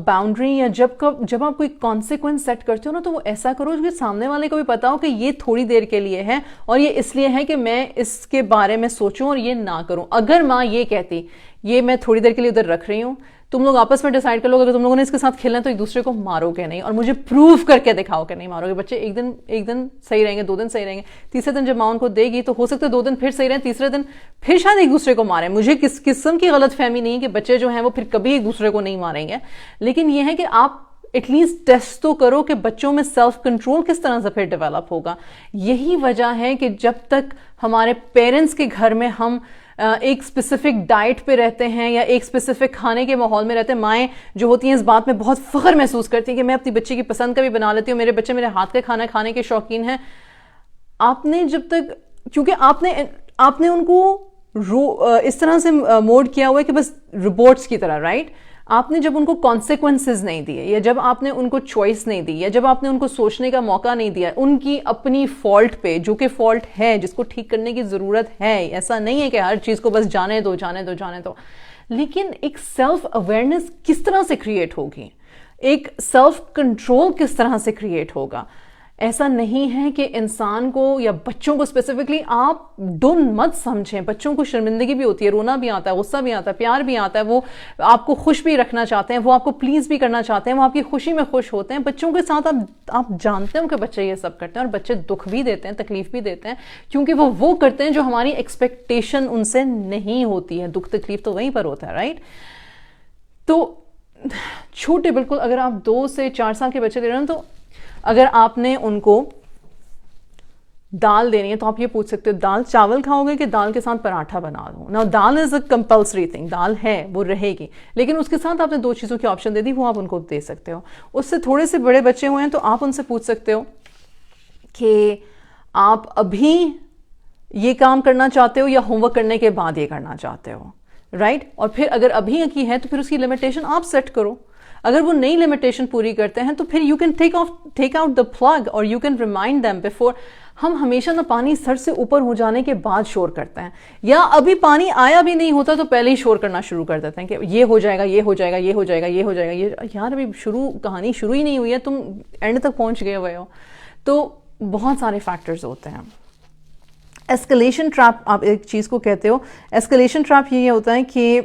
باؤنڈری یا جب آپ کوئی کانسیکوینس سیٹ کرتے ہو نا, تو وہ ایسا کرو کہ سامنے والے کو بھی پتا ہو کہ یہ تھوڑی دیر کے لیے ہے اور یہ اس لیے ہے کہ میں اس کے بارے میں سوچوں اور یہ نہ کروں. اگر ماں یہ کہتی یہ میں تھوڑی دیر کے لیے ادھر رکھ رہی ہوں, تم لوگ آپس میں ڈیسائیڈ کر لو اگر تم لوگوں نے اس کے ساتھ کھیلنا ہے تو ایک دوسرے کو مارو گے نہیں, اور مجھے پروف کر کے دکھاؤ کہ نہیں مارو گے. بچے ایک دن صحیح رہیں گے, 2 دن صحیح رہیں گے, تیسرے دن جب ماں ان کو دے گی تو ہو سکتا ہے 2 دن پھر صحیح رہیں, تیسرے دن پھر شاید ایک دوسرے کو ماریں. مجھے کس قسم کی غلط فہمی نہیں کہ بچے جو ہیں وہ پھر کبھی ایک دوسرے کو نہیں ماریں گے, لیکن یہ ہے کہ آپ ایٹ لیسٹ ٹیسٹ تو کرو کہ بچوں میں سیلف کنٹرول کس طرح سے پھر ڈیولپ ہوگا. یہی وجہ ہے کہ جب تک ہمارے پیرنٹس کے گھر میں ہم ایک اسپیسیفک ڈائٹ پہ رہتے ہیں یا ایک اسپیسیفک کھانے کے ماحول میں رہتے ہیں, مائیں جو ہوتی ہیں اس بات میں بہت فخر محسوس کرتی ہیں کہ میں اپنی بچی کی پسند کا بھی بنا لیتی ہوں, میرے بچے میرے ہاتھ کا کھانا کھانے کے شوقین ہیں. آپ نے جب تک, کیونکہ آپ نے ان کو اس طرح سے موڈ کیا ہوا ہے کہ بس روبوٹس کی طرح, رائٹ. آپ نے جب ان کو کانسیکوینسز نہیں دیے, یا جب آپ نے ان کو چوائس نہیں دی, یا جب آپ نے ان کو سوچنے کا موقع نہیں دیا ان کی اپنی فالٹ پہ, جو کہ فالٹ ہے جس کو ٹھیک کرنے کی ضرورت ہے, ایسا نہیں ہے کہ ہر چیز کو بس جانے دو, لیکن ایک سیلف اویئرنیس کس طرح سے کریٹ ہوگی, ایک سیلف کنٹرول کس طرح سے کریٹ ہوگا. ایسا نہیں ہے کہ انسان کو یا بچوں کو اسپیسیفکلی آپ ڈون مت سمجھیں. بچوں کو شرمندگی بھی ہوتی ہے, رونا بھی آتا ہے, غصہ بھی آتا ہے, پیار بھی آتا ہے, وہ آپ کو خوش بھی رکھنا چاہتے ہیں, وہ آپ کو پلیز بھی کرنا چاہتے ہیں, وہ آپ کی خوشی میں خوش ہوتے ہیں. بچوں کے ساتھ آپ جانتے ہو کہ بچے یہ سب کرتے ہیں, اور بچے دکھ بھی دیتے ہیں, تکلیف بھی دیتے ہیں, کیونکہ وہ کرتے ہیں جو ہماری ایکسپیکٹیشن ان سے نہیں ہوتی ہے. دکھ تکلیف تو وہیں پر ہوتا ہے, رائٹ. تو چھوٹے بالکل اگر آپ 2 سے 4 سال کے بچے دے رہے ہیں, تو اگر آپ نے ان کو دال دینی ہے تو آپ یہ پوچھ سکتے ہو دال چاول کھاؤ گے کہ دال کے ساتھ پراٹھا بنا دوں. نا دال از اے کمپلسری تھنگ, دال ہے وہ رہے گی, لیکن اس کے ساتھ آپ نے 2 چیزوں کی آپشن دے دی, وہ آپ ان کو دے سکتے ہو. اس سے تھوڑے سے بڑے بچے ہوئے ہیں تو آپ ان سے پوچھ سکتے ہو کہ آپ ابھی یہ کام کرنا چاہتے ہو یا ہوم ورک کرنے کے بعد یہ کرنا چاہتے ہو, رائٹ. اور پھر اگر ابھی کی ہے تو پھر اس کی لمیٹیشن آپ سیٹ کرو. اگر وہ نئی لمیٹیشن پوری کرتے ہیں تو پھر you can take out the plug اور you can remind them before. ہم ہمیشہ نا پانی سر سے اوپر ہو جانے کے بعد شور کرتے ہیں, یا ابھی پانی آیا بھی نہیں ہوتا تو پہلے ہی شور کرنا شروع کر دیتے ہیں کہ یہ ہو جائے گا, یہ ہو جائے گا, یہ ہو جائے گا, یہ ہو جائے گا. یہ یار ابھی کہانی شروع ہی نہیں ہوئی ہے, تم اینڈ تک پہنچ گئے ہوئے ہو. تو بہت سارے فیکٹرز ہوتے ہیں. ایسکلیشن ٹریپ آپ ایک چیز کو کہتے ہو. ایسکلیشن ٹریپ یہ ہوتا ہے کہ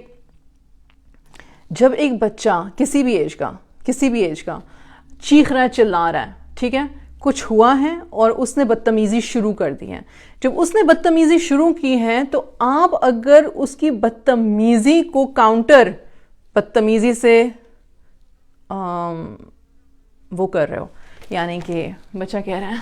جب ایک بچہ کسی بھی ایج کا چیخ رہا ہے, چلا رہا ہے, ٹھیک ہے, کچھ ہوا ہے اور اس نے بدتمیزی شروع کر دی ہے. جب اس نے بدتمیزی شروع کی ہے تو آپ اگر اس کی بدتمیزی کو کاؤنٹر بدتمیزی سے وہ کر رہے ہو, یعنی کہ بچہ کہہ رہا ہے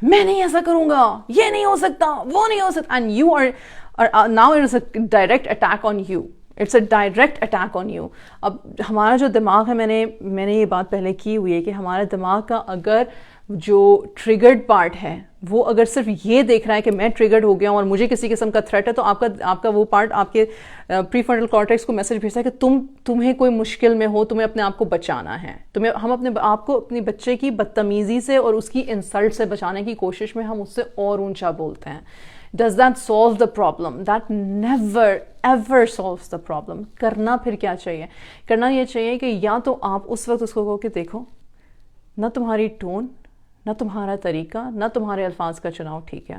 میں نہیں ایسا کروں گا, یہ نہیں ہو سکتا, وہ نہیں ہو سکتا, and you are now it is a direct attack on you. It's a direct attack on you. اب ہمارا جو دماغ ہے, میں نے یہ بات پہلے کی ہوئی ہے کہ ہمارا دماغ کا اگر جو ٹریگرڈ پارٹ ہے وہ اگر صرف یہ دیکھ رہا ہے کہ میں ٹریگرڈ ہو گیا ہوں اور مجھے کسی قسم کا تھریٹ ہے, تو آپ کا وہ پارٹ آپ کے پری فرنٹل کارٹیکس کو میسج بھیجتا ہے کہ تمہیں کوئی مشکل میں ہو, تمہیں اپنے آپ کو بچانا ہے. ہم اپنے آپ کو اپنی بچے کی بدتمیزی سے اور اس کی انسلٹ سے بچانے کی کوشش میں ہم اس سے اور اونچا بولتے ہیں. Does that solve the problem? That never ever solves the problem. کرنا پھر کیا چاہیے؟ کرنا یہ چاہیے کہ یا تو آپ اس وقت اس کو کہو کہ دیکھو, نہ تمہاری ٹون, نہ تمہارا طریقہ, نہ تمہارے الفاظ کا چناؤ ٹھیک ہے,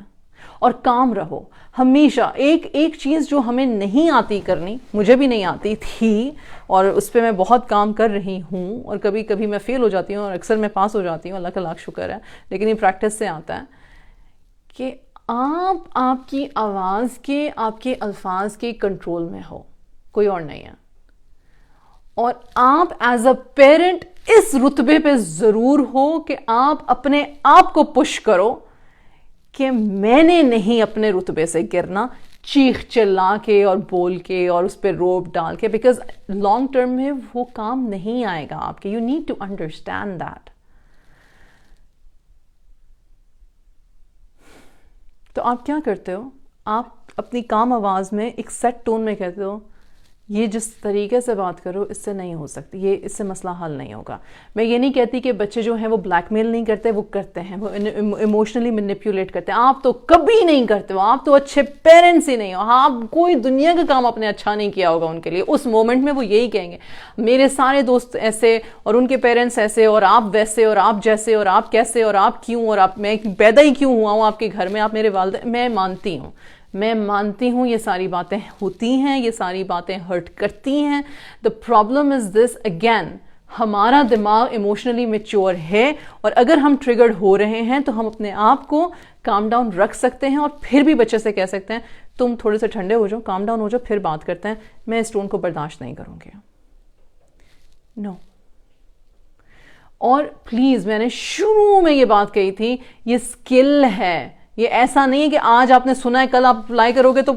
اور کام رہو ہمیشہ. ایک چیز جو ہمیں نہیں آتی کرنی, مجھے بھی نہیں آتی تھی اور اس پہ میں بہت کام کر رہی ہوں, اور کبھی کبھی میں فیل ہو جاتی ہوں اور اکثر میں پاس ہو جاتی ہوں, اللہ کا لاکھ شکر ہے, لیکن یہ پریکٹس سے آتا ہے کہ آپ کی آواز کے, آپ کے الفاظ کے کنٹرول میں ہو, کوئی اور نہیں ہے. اور آپ ایز اے پیرنٹ اس رتبے پہ ضرور ہو کہ آپ اپنے آپ کو پش کرو کہ میں نے نہیں اپنے رتبے سے گرنا, چیخ چلا کے اور بول کے اور اس پہ روب ڈال کے, بیکاز لانگ ٹرم میں وہ کام نہیں آئے گا آپ کے. You need to understand that. تو آپ کیا کرتے ہو, آپ اپنی کام آواز میں ایک سیٹ ٹون میں کہتے ہو یہ جس طریقے سے بات کرو اس سے نہیں ہو سکتی, یہ اس سے مسئلہ حل نہیں ہوگا. میں یہ نہیں کہتی کہ بچے جو ہیں وہ بلیک میل نہیں کرتے, وہ کرتے ہیں, وہ ایموشنلی مینیپولیٹ کرتے ہیں. آپ تو کبھی نہیں کرتے ہو, آپ تو اچھے پیرنٹس ہی نہیں ہو. آپ کوئی دنیا کا کام اپنے اچھا نہیں کیا ہوگا ان کے لیے. اس مومنٹ میں وہ یہی کہیں گے میرے سارے دوست ایسے اور ان کے پیرنٹس ایسے اور آپ ویسے اور آپ جیسے اور آپ کیسے اور آپ کیوں اور آپ, میں پیدا ہی کیوں ہوا ہوں آپ کے گھر میں, آپ میرے والدین. میں مانتی ہوں یہ ساری باتیں ہوتی ہیں, یہ ساری باتیں ہرٹ کرتی ہیں. The problem is this, again ہمارا دماغ ایموشنلی میچور ہے, اور اگر ہم ٹریگرڈ ہو رہے ہیں تو ہم اپنے آپ کو کام ڈاؤن رکھ سکتے ہیں, اور پھر بھی بچے سے کہہ سکتے ہیں تم تھوڑے سے ٹھنڈے ہو جاؤ, کام ڈاؤن ہو جاؤ, پھر بات کرتے ہیں, میں اس ٹون کو برداشت نہیں کروں گی. نو. اور پلیز, میں نے شروع میں یہ بات کہی تھی, یہ اسکل ہے. یہ ایسا نہیں ہے کہ آج آپ نے سنا ہے کل آپ اپلائی کرو گے تو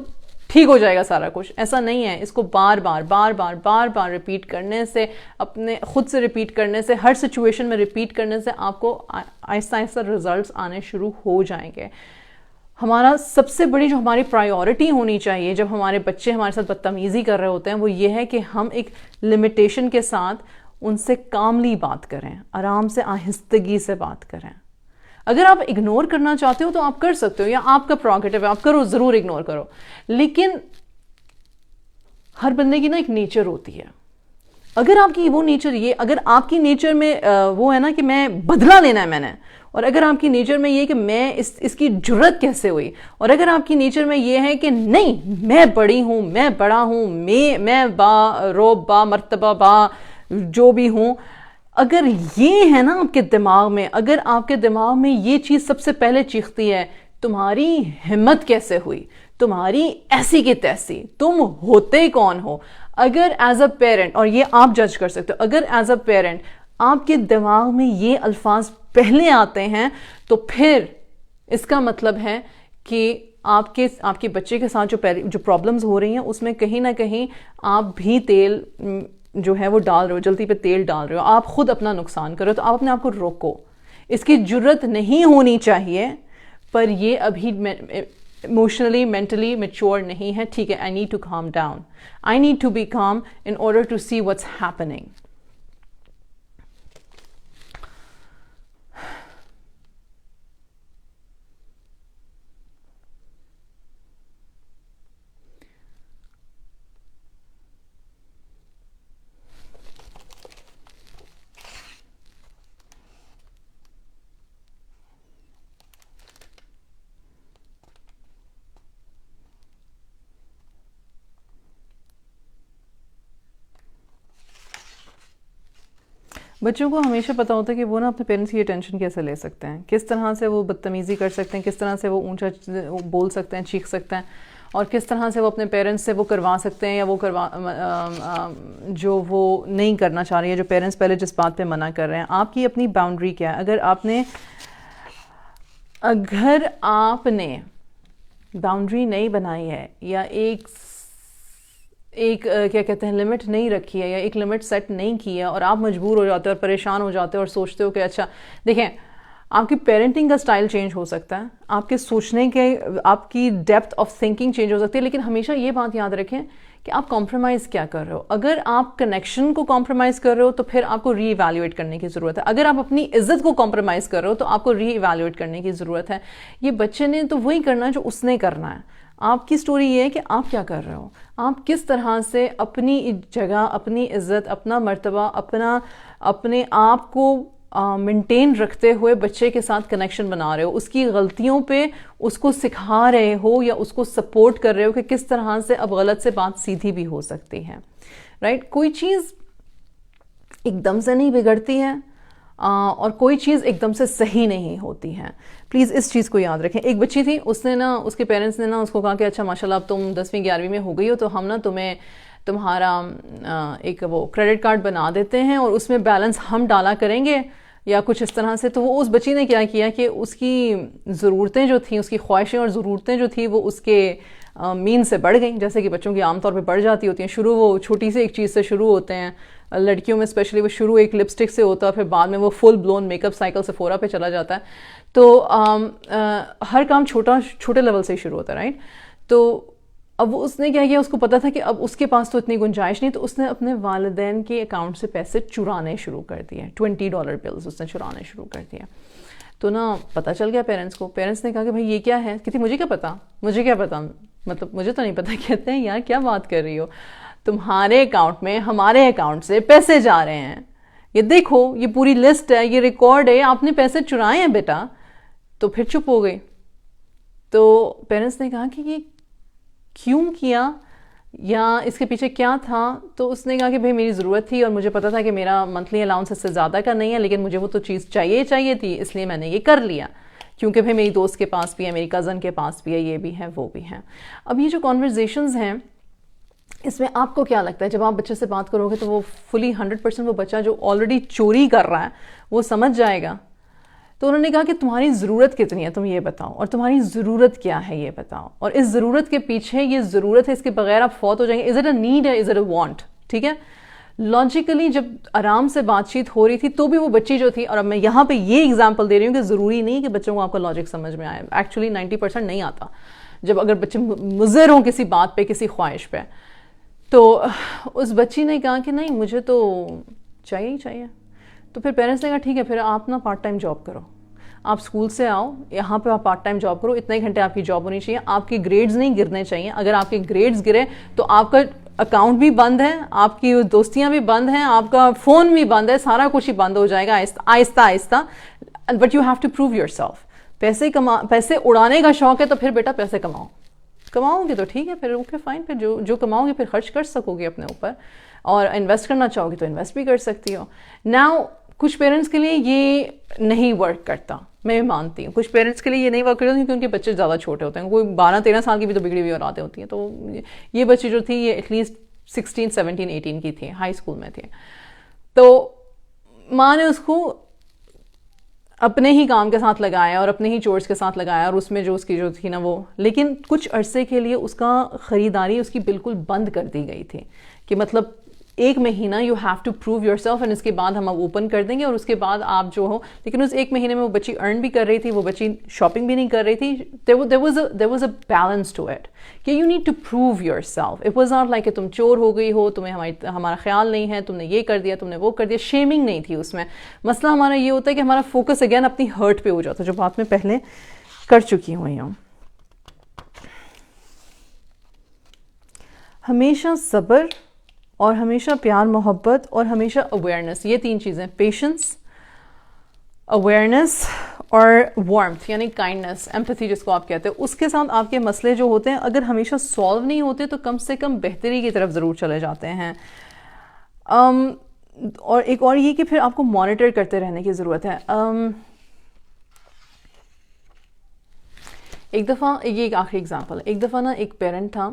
ٹھیک ہو جائے گا سارا کچھ, ایسا نہیں ہے. اس کو بار بار ریپیٹ کرنے سے, اپنے خود سے ریپیٹ کرنے سے, ہر سچویشن میں ریپیٹ کرنے سے آپ کو آہستہ آہستہ ریزلٹس آنے شروع ہو جائیں گے. ہمارا سب سے بڑی جو ہماری پرائیورٹی ہونی چاہیے جب ہمارے بچے ہمارے ساتھ بدتمیزی کر رہے ہوتے ہیں, وہ یہ ہے کہ ہم ایک لمیٹیشن کے ساتھ ان سے کاملی بات کریں, آرام سے, آہستگی سے بات کریں. اگر آپ اگنور کرنا چاہتے ہو تو آپ کر سکتے ہو, یا آپ کا پروگیٹو ہے, آپ کرو, ضرور اگنور کرو, لیکن ہر بندے کی نا ایک نیچر ہوتی ہے. اگر آپ کی وہ نیچر, یہ اگر آپ کی نیچر میں وہ ہے نا کہ میں بدلہ لینا ہے میں نے, اور اگر آپ کی نیچر میں یہ کہ میں اس کی جرت کیسے ہوئی, اور اگر آپ کی نیچر میں یہ ہے کہ نہیں میں بڑی ہوں, میں بڑا ہوں, میں با روب با مرتبہ با جو بھی ہوں, اگر یہ ہے نا آپ کے دماغ میں, اگر آپ کے دماغ میں یہ چیز سب سے پہلے چیختی ہے, تمہاری ہمت کیسے ہوئی, تمہاری ایسی کی تیسی, تم ہوتے کون ہو. اگر ایز اے پیرنٹ, اور یہ آپ جج کر سکتے ہو, اگر ایز اے پیرنٹ آپ کے دماغ میں یہ الفاظ پہلے آتے ہیں تو پھر اس کا مطلب ہے کہ آپ کے بچے کے ساتھ جو پرابلمز ہو رہی ہیں اس میں کہیں نہ کہیں آپ بھی تیل جو ہے وہ ڈال رہے ہو, جلدی پہ تیل ڈال رہے ہو, آپ خود اپنا نقصان کرو. تو آپ اپنے آپ کو روکو. اس کی جرت نہیں ہونی چاہیے, پر یہ ابھی ایموشنلی مینٹلی میچور نہیں ہے. ٹھیک ہے, I need to calm down, I need to be calm in order to see what's happening. بچوں کو ہمیشہ پتہ ہوتا ہے کہ وہ نا اپنے پیرنٹس کی اٹینشن کیسے لے سکتے ہیں, کس طرح سے وہ بدتمیزی کر سکتے ہیں, کس طرح سے وہ اونچا بول سکتے ہیں, چیخ سکتے ہیں, اور کس طرح سے وہ اپنے پیرنٹس سے وہ کروا سکتے ہیں, یا وہ جو وہ نہیں کرنا چاہ رہی ہے, جو پیرنٹس پہلے جس بات پہ منع کر رہے ہیں. آپ کی اپنی باؤنڈری کیا ہے. اگر آپ نے باؤنڈری نہیں بنائی ہے, یا ایک کیا کہتے ہیں لمٹ نہیں رکھی ہے, یا ایک لمٹ سیٹ نہیں کی ہے, اور آپ مجبور ہو جاتے ہو اور پریشان ہو جاتے ہو اور سوچتے ہو کہ اچھا دیکھیں, آپ کی پیرنٹنگ کا سٹائل چینج ہو سکتا ہے, آپ کے سوچنے کے, آپ کی ڈیپتھ آف تھنکنگ چینج ہو سکتی ہے, لیکن ہمیشہ یہ بات یاد رکھیں کہ آپ کمپرومائز کیا کر رہے ہو. اگر آپ کنیکشن کو کمپرومائز کر رہے ہو تو پھر آپ کو ری ایویلیویٹ کرنے کی ضرورت ہے. اگر آپ اپنی عزت کو کمپرومائز کر رہے ہو تو آپ کو ری ایویلیویٹ کرنے کی ضرورت ہے. یہ بچے نے تو وہی کرنا ہے جو اس نے کرنا ہے. آپ کی سٹوری یہ ہے کہ آپ کیا کر رہے ہو, آپ کس طرح سے اپنی جگہ, اپنی عزت, اپنا مرتبہ, اپنے آپ کو مینٹین رکھتے ہوئے بچے کے ساتھ کنیکشن بنا رہے ہو, اس کی غلطیوں پہ اس کو سکھا رہے ہو یا اس کو سپورٹ کر رہے ہو کہ کس طرح سے اب غلط سے بات سیدھی بھی ہو سکتی ہے, رائٹ. کوئی چیز ایک دم سے نہیں بگڑتی ہے اور کوئی چیز ایک دم سے صحیح نہیں ہوتی ہے. پلیز اس چیز کو یاد رکھیں. ایک بچی تھی, اس نے نا, اس کے پیرنٹس نے نا اس کو کہا کہ اچھا ماشاء اللہ اب تم 10ویں 11ویں میں ہو گئی ہو تو ہم نا تمہارا ایک وہ کریڈٹ کارڈ بنا دیتے ہیں اور اس میں بیلنس ہم ڈالا کریں گے یا کچھ اس طرح سے. تو وہ اس بچی نے کیا کیا کہ اس کی ضرورتیں جو تھیں, اس کی خواہشیں اور ضرورتیں جو تھیں وہ اس کے مین سے بڑھ گئیں, جیسے کہ بچوں کی عام طور پہ بڑھ جاتی ہوتی ہیں. شروع وہ چھوٹی سی ایک چیز سے شروع ہوتے ہیں, لڑکیوں میں اسپیشلی وہ شروع ایک لپسٹک سے ہوتا ہے, پھر بعد میں وہ full blown make up cycle Sephora پہ چلا جاتا ہے. تو ہر کام چھوٹے لیول سے ہی شروع ہوتا ہے, رائٹ. تو اب اس نے کیا کیا, اس کو پتا تھا کہ اب اس کے پاس تو اتنی گنجائش نہیں, تو اس نے اپنے والدین کے اکاؤنٹ سے پیسے چرانے شروع کر دیے. $20 بلز اس نے چرانے شروع کر دیا. تو نا پتہ چل گیا پیرنٹس کو. پیرنٹس نے کہا کہ بھائی یہ کیا ہے. کہتی مجھے کیا پتا, مطلب مجھے تو نہیں پتا. کہتے ہیں یار کیا بات کر رہی ہو, تمہارے اکاؤنٹ میں ہمارے اکاؤنٹ سے پیسے جا رہے ہیں, یہ دیکھو یہ پوری لسٹ ہے, یہ ریکارڈ ہے, آپ نے پیسے چرائے ہیں بیٹا. تو پھر چپ ہو گئی. تو پیرنٹس نے کہا کہ یہ کیوں کیا یا اس کے پیچھے کیا تھا. تو اس نے کہا کہ بھئی میری ضرورت تھی اور مجھے پتا تھا کہ میرا منتھلی الاؤنس اس سے زیادہ کا نہیں ہے, لیکن مجھے وہ تو چیز چاہیے تھی, اس لیے میں نے یہ کر لیا, کیونکہ بھئی میری دوست کے پاس بھی ہے, میری کزن کے پاس بھی ہے, یہ بھی ہے وہ بھی ہے. اب یہ جو کانورزیشنز ہیں اس میں آپ کو کیا لگتا ہے, جب آپ بچے سے بات کرو گے تو وہ فلی 100% وہ بچہ جو آلریڈی چوری کر رہا ہے وہ سمجھ جائے گا. تو انہوں نے کہا کہ تمہاری ضرورت کتنی ہے تم یہ بتاؤ, اور تمہاری ضرورت کیا ہے یہ بتاؤ, اور اس ضرورت کے پیچھے یہ ضرورت ہے, اس کے بغیر آپ فوت ہو جائیں گے. از اٹ اے نیڈ ہے, از اٹ اے وانٹ. ٹھیک ہے. لاجیکلی جب آرام سے بات چیت ہو رہی تھی تو بھی وہ بچی جو تھی, اور اب میں یہاں پہ یہ ایگزامپل دے رہی ہوں کہ ضروری نہیں کہ بچوں کو آپ کا لاجک سمجھ میں آئے. ایکچولی 90% نہیں آتا جب اگر بچے مضر ہوں کسی بات پہ, کسی خواہش پہ. تو اس بچی نے کہا کہ نہیں مجھے تو چاہیے ہی چاہیے. تو پھر پیرنٹس نے کہا ٹھیک ہے پھر آپ نا پارٹ ٹائم جاب کرو, آپ اسکول سے آؤ, یہاں پہ آپ پارٹ ٹائم جاب کرو, اتنے گھنٹے آپ کی جاب ہونی چاہیے, آپ کے گریڈز نہیں گرنے چاہیے. اگر آپ کے گریڈز گرے تو آپ کا اکاؤنٹ بھی بند ہے, آپ کی دوستیاں بھی بند ہیں, آپ کا فون بھی بند ہے, سارا کچھ ہی بند ہو جائے گا آہستہ آہستہ. But you have to prove yourself. پیسے اڑانے کا شوق ہے تو پھر بیٹا پیسے کماؤ گے تو ٹھیک ہے, پھر اوکے فائن, پھر جو کماؤ گے پھر خرچ کر سکو گے اپنے اوپر, اور انویسٹ کرنا چاہو گے تو انویسٹ بھی کر سکتی ہو. ناؤ کچھ پیرنٹس کے لیے یہ نہیں ورک کرتا, میں مانتی ہوں کچھ پیرنٹس کے لیے یہ نہیں ورک کرتا کیونکہ ان کے بچے زیادہ چھوٹے ہوتے ہیں. کوئی 12-13 سال کی بھی تو بگڑی ہوئی اولادیں ہوتی ہیں. تو یہ بچی جو تھی یہ ایٹ لیسٹ 16, 17, 18 کی تھی, ہائی اسکول میں تھی. تو ماں نے اس کو اپنے ہی کام کے ساتھ لگایا اور اپنے ہی چورس کے ساتھ لگایا, اور اس میں جو اس کی جو تھی نا وہ, لیکن کچھ عرصے کے لیے اس کا خریداری اس کی بالکل بند کر دی گئی تھی کہ مطلب 1 مہینہ you have to prove yourself, and اس کے بعد ہم اوپن کر دیں گے اور اس کے بعد آپ جو ہو. لیکن اس 1 مہینے میں وہ بچی ارن بھی کر رہی تھی, وہ بچی شاپنگ بھی نہیں کر رہی تھی. there was a balance to it کہ you need to prove yourself. it was not like کہ تم چور ہو گئی ہو, تمہیں ہمارا خیال نہیں ہے, تم نے یہ کر دیا, تم نے وہ کر دیا. شیمنگ نہیں تھی اس میں. مسئلہ ہمارا یہ ہوتا ہے کہ ہمارا فوکس اگین اپنی ہرٹ پہ ہو جاتا ہے, جو بات میں پہلے کر چکی ہوئی ہوں. ہمیشہ صبر اور ہمیشہ پیار محبت اور ہمیشہ اویئرنیس, یہ 3 چیزیں, پیشنس, اویئرنیس اور وارمتھ یعنی کائنڈنس, ایمپتھی جس کو آپ کہتے ہیں, اس کے ساتھ آپ کے مسئلے جو ہوتے ہیں اگر ہمیشہ سالو نہیں ہوتے تو کم سے کم بہتری کی طرف ضرور چلے جاتے ہیں. اور ایک اور یہ کہ پھر آپ کو مانیٹر کرتے رہنے کی ضرورت ہے. ایک دفعہ یہ ایک آخری اگزامپل, ایک دفعہ نا ایک پیرنٹ تھا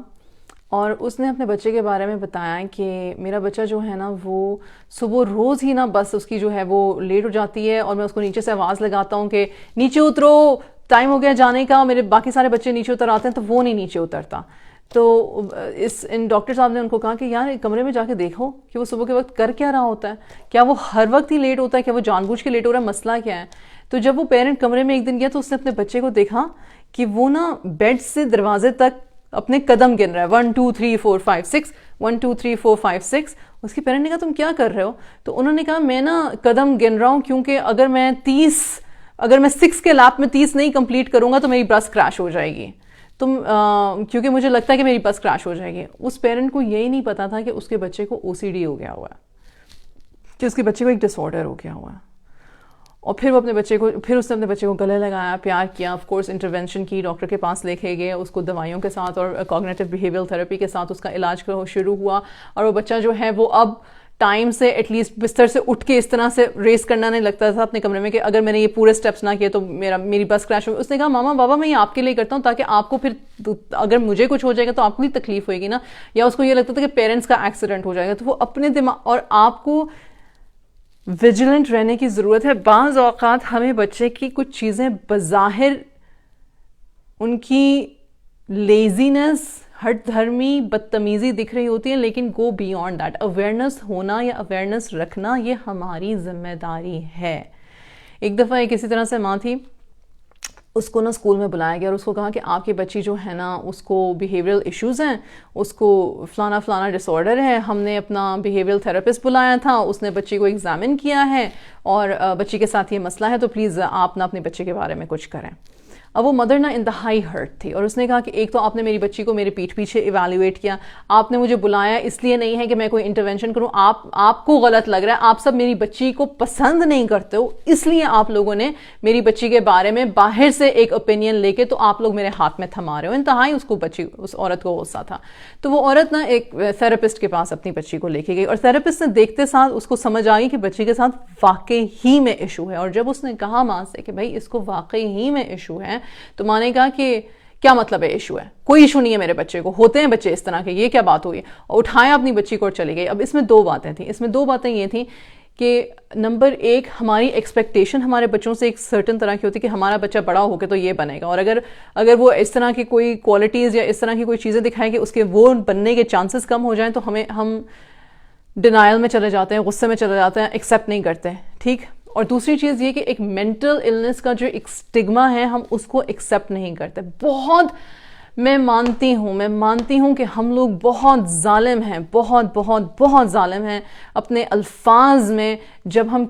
اور اس نے اپنے بچے کے بارے میں بتایا کہ میرا بچہ جو ہے نا وہ صبح روز ہی نا بس اس کی جو ہے وہ لیٹ ہو جاتی ہے, اور میں اس کو نیچے سے آواز لگاتا ہوں کہ نیچے اترو, ٹائم ہو گیا جانے کا. میرے باقی سارے بچے نیچے اتر آتے ہیں تو وہ نہیں نیچے اترتا. تو ان ڈاکٹر صاحب نے ان کو کہا کہ یار کمرے میں جا کے دیکھو کہ وہ صبح کے وقت کر کیا رہا ہوتا ہے, کیا وہ ہر وقت ہی لیٹ ہوتا ہے, کیا وہ جان بوجھ کے لیٹ ہو رہا ہے, مسئلہ کیا ہے. تو جب وہ پیرنٹ کمرے میں ایک دن گیا تو اس نے اپنے بچے کو دیکھا کہ وہ نا بیڈ سے دروازے تک اپنے قدم گن رہا ہے, 1 2 3 4 5 6, 1 2 3 4 5 6. اس کی پیرنٹ نے کہا تم کیا کر رہے ہو؟ تو انہوں نے کہا میں نا قدم گن رہا ہوں کیونکہ اگر میں 6 کے لیپ میں 30 نہیں کمپلیٹ کروں گا تو میری بس کریش ہو جائے گی, کیونکہ مجھے لگتا ہے کہ میری بس کریش ہو جائے گی. اس پیرنٹ کو یہی نہیں پتا تھا کہ اس کے بچے کو OCD ہو گیا ہوا ہے, کہ اس کے بچے کو ایک ڈس آرڈر ہو گیا ہوا ہے. اور پھر وہ اپنے بچے کو پھر اس نے اپنے بچے کو گلے لگایا, پیار کیا, آف کورس انٹروینشن کی, ڈاکٹر کے پاس لے کے گئے, اس کو دوائیوں کے ساتھ اور کوگنیٹو بیہیویئرل تھراپی کے ساتھ اس کا علاج شروع ہوا, اور وہ بچہ جو ہے وہ اب ٹائم سے ایٹ لیسٹ بستر سے اٹھ کے اس طرح سے ریس کرنا نہیں لگتا تھا اپنے کمرے میں کہ اگر میں نے یہ پورے اسٹیپس نہ کیے تو میری بس کریش ہو. اس نے کہا ماما بابا میں یہ آپ کے لیے کرتا ہوں تاکہ آپ کو پھر اگر مجھے کچھ ہو جائے گا تو آپ کو بھی تکلیف ہوئے گی نا, یا اس کو یہ لگتا تھا کہ پیرنٹس کا ایکسیڈنٹ ہو جائے گا. تو وہ اپنے دماغ, اور آپ کو ویجیلنٹ رہنے کی ضرورت ہے. بعض اوقات ہمیں بچے کی کچھ چیزیں بظاہر ان کی لیزینس, ہٹ دھرمی, بدتمیزی دکھ رہی ہوتی ہے, لیکن گو بیونڈ دیٹ. اویئرنیس ہونا یا اویئرنیس رکھنا یہ ہماری ذمہ داری ہے. ایک دفعہ ایک اسی طرح سے ماں تھی, اس کو نا اسکول میں بلایا گیا اور اس کو کہا کہ آپ کی بچی جو ہے نا اس کو بیہیویئرل ایشوز ہیں, اس کو فلانا فلانا ڈس آرڈر ہے, ہم نے اپنا بیہیویئرل تھراپسٹ بلایا تھا, اس نے بچی کو ایگزامن کیا ہے اور بچی کے ساتھ یہ مسئلہ ہے, تو پلیز آپ نا اپنی بچے کے بارے میں کچھ کریں. اب وہ مدر نا انتہائی ہرٹ تھی, اور اس نے کہا کہ ایک تو آپ نے میری بچی کو میرے پیٹھ پیچھے ایویلویٹ کیا, آپ نے مجھے بلایا اس لیے نہیں ہے کہ میں کوئی انٹرونشن کروں, آپ کو غلط لگ رہا ہے, آپ سب میری بچی کو پسند نہیں کرتے ہو, اس لیے آپ لوگوں نے میری بچی کے بارے میں باہر سے ایک اوپینین لے کے تو آپ لوگ میرے ہاتھ میں تھما رہے ہو. انتہائی اس عورت کو غصہ تھا. تو وہ عورت نا ایک تھراپسٹ کے پاس اپنی بچی کو لے کے گئی, اور تھراپسٹ نے دیکھتے ساتھ اس کو سمجھ آ گئی کہ بچی کے ساتھ واقعی ہی میں ایشو ہے. اور جب اس نے کہا ماں سے کہ بھائی اس کو واقعی ہی میں ایشو ہے, تو ماں نے کہا کہ کیا مطلب ہے ایشو ہے, کوئی ایشو نہیں ہے میرے بچے کو, ہوتے ہیں بچے اس طرح کے, یہ کیا بات ہوئی. اور اٹھایا اپنی بچی کو اور چلی گئی. اب اس میں دو باتیں تھیں. اس میں دو باتیں یہ تھیں کہ نمبر ایک, ہماری ایکسپیکٹیشن ہمارے بچوں سے ایک سرٹن طرح کی ہوتی ہے کہ ہمارا بچہ بڑا ہو کے تو یہ بنے گا, اور اگر وہ اس طرح کی کوئی کوالٹیز یا اس طرح کی کوئی چیزیں دکھائے کہ اس کے وہ بننے کے چانسز کم ہو جائیں تو ہم ڈینائل میں چلے جاتے ہیں, غصے میں چلے جاتے ہیں, ایکسیپٹ نہیں کرتے. ٹھیک. اور دوسری چیز یہ کہ ایک مینٹل النس کا جو ایک سٹگما ہے ہم اس کو ایکسیپٹ نہیں کرتے. بہت میں مانتی ہوں کہ ہم لوگ بہت ظالم ہیں, بہت بہت بہت ظالم ہیں اپنے الفاظ میں, جب ہم